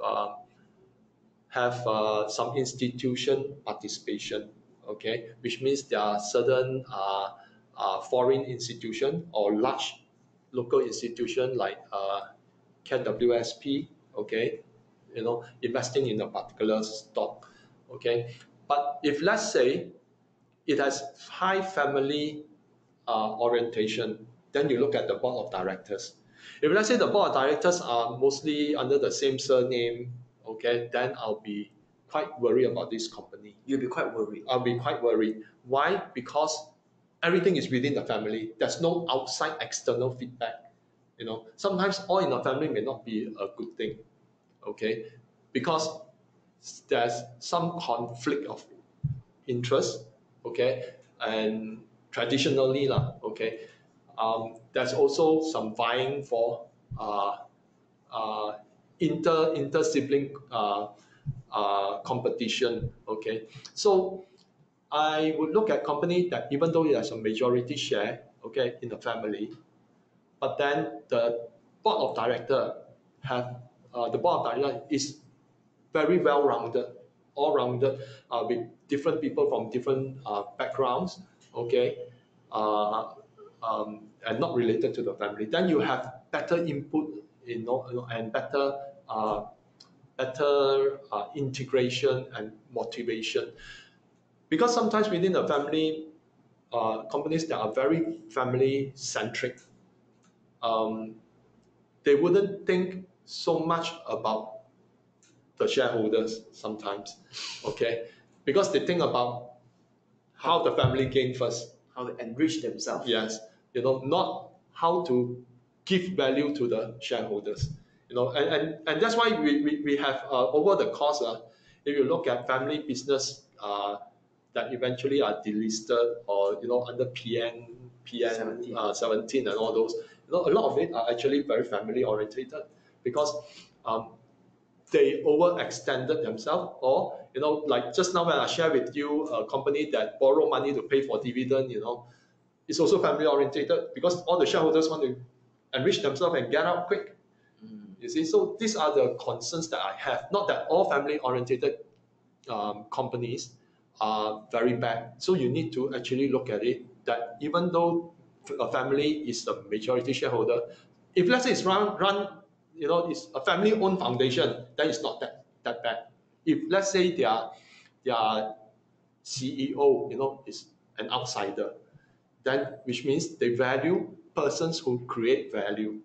some institution participation, okay, which means there are certain foreign institution or large local institution like KWSP, okay, investing in a particular stock, okay. But if let's say it has high family orientation, then you look at the board of directors. If let's say the board of directors are mostly under the same surname, okay, then I'll be quite worried about this company. You'll be quite worried. I'll be quite worried. Why? Because everything is within the family. There's no outside external feedback. Sometimes all in the family may not be a good thing, okay, because there's some conflict of interest, okay, and traditionally okay, there's also some vying for inter sibling competition, okay. So I would look at company that even though it has a majority share, okay, in the family, but then the board of director is very well-rounded, all-rounded, with different people from different backgrounds, okay, and not related to the family. Then you have better input, and better integration and motivation. Because sometimes within the family, companies that are very family-centric, they wouldn't think so much about the shareholders sometimes, okay, because they think about how the family gain first. How they enrich themselves. Yes, not how to give value to the shareholders. And that's why we have over the course, if you look at family business that eventually are delisted or under PN 17 and all those, a lot of it are actually very family orientated, because they overextended themselves, or like just now when I share with you a company that borrow money to pay for dividend, is also family orientated because all the shareholders want to enrich themselves and get out quick. You see, so these are the concerns that I have. Not that all family orientated companies are very bad. So you need to actually look at it that even though a family is the majority shareholder, if let's say it's run it's a family owned foundation, then it's not that bad. If let's say their CEO is an outsider, then which means they value persons who create value.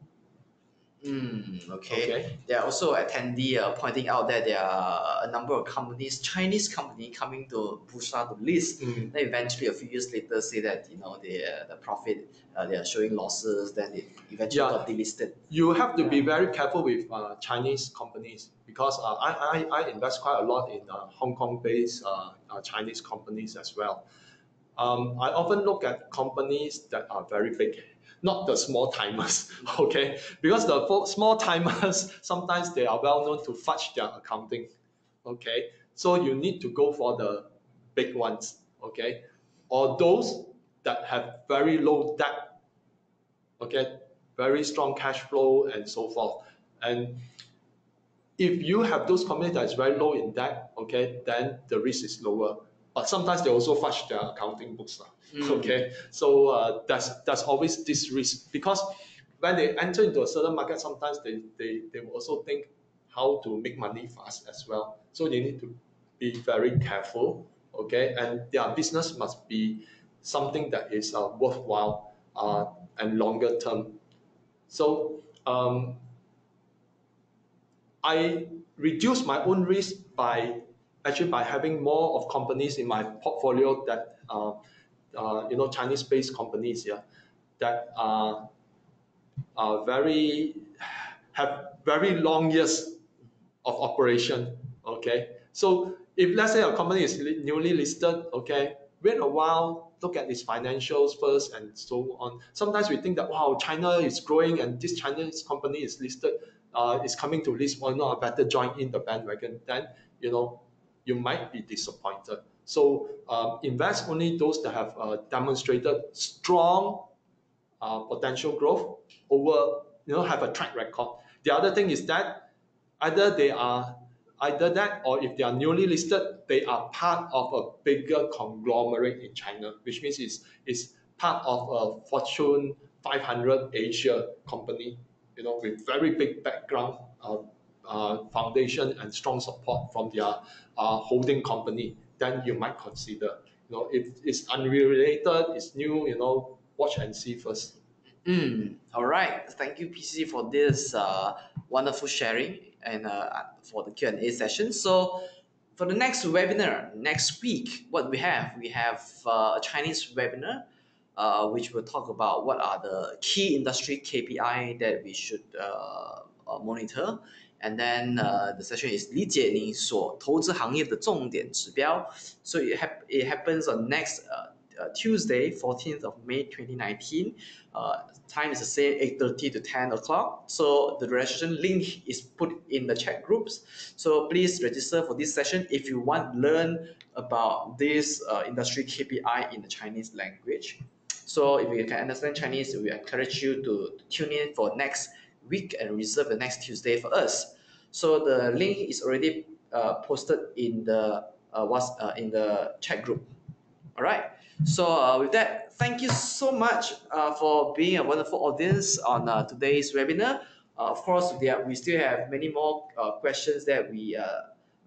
Okay. Okay. There are also attendee pointing out that there are a number of companies, Chinese company, coming to Bursa to list. Then eventually, a few years later, say that the profit they are showing losses. Then it eventually got delisted. You have to be very careful with Chinese companies because I invest quite a lot in Hong Kong-based Chinese companies as well. I often look at companies that are very big, not the small timers, okay? Because the small timers, sometimes they are well known to fudge their accounting, okay? So you need to go for the big ones, okay? Or those that have very low debt, okay? Very strong cash flow and so forth. And if you have those companies that is very low in debt, okay, then the risk is lower. But sometimes they also fudge their accounting books. Okay, so there's always this risk because when they enter into a certain market, sometimes they will also think how to make money fast as well. So they need to be very careful, okay, and their business must be something that is worthwhile and longer term. So I reduce my own risk by having more of companies in my portfolio that Chinese-based companies, that are have very long years of operation. Okay, so if let's say a company is newly listed, okay, wait a while, look at its financials first and so on. Sometimes we think that wow, China is growing and this Chinese company is listed, is coming to list. Why not? I better join in the bandwagon. Then you might be disappointed. So invest only those that have demonstrated strong potential growth over have a track record. The other thing is that either that or if they are newly listed, they are part of a bigger conglomerate in China, which means it's part of a Fortune 500 Asia company, with very big background, foundation and strong support from their holding company. Then you might consider. If it's unrelated, it's new. Watch and see first. All right. Thank you, PC, for this wonderful sharing and for the Q&A session. So for the next webinar, next week, what we have a Chinese webinar, which will talk about what are the key industry KPI that we should monitor. And then the session is 理解你所投资行业的重点指标. So it happens on next Tuesday, 14th of May 2019. Time is the same, 8:30 to 10 o'clock. So the registration link is put in the chat groups. So please register for this session if you want to learn about this industry KPI in the Chinese language. So if you can understand Chinese, we encourage you to tune in for next week and reserve the next Tuesday for us. So the link is already posted in the in the chat group. All right. So with that, thank you so much for being a wonderful audience on today's webinar. Of course, we still have many more questions that we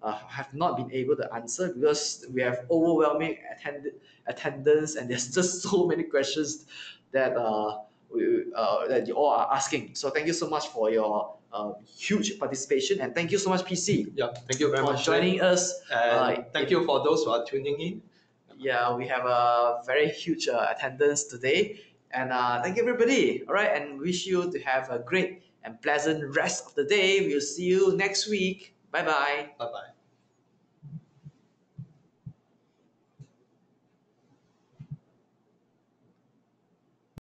have not been able to answer because we have overwhelming attendance and there's just so many questions that that you all are asking. So thank you so much for your huge participation and thank you so much, PC. Yeah, thank you very for much for joining us. And thank you for those who are tuning in. Yeah, we have a very huge attendance today. And thank you, everybody. All right, and wish you to have a great and pleasant rest of the day. We'll see you next week. Bye-bye. Bye-bye.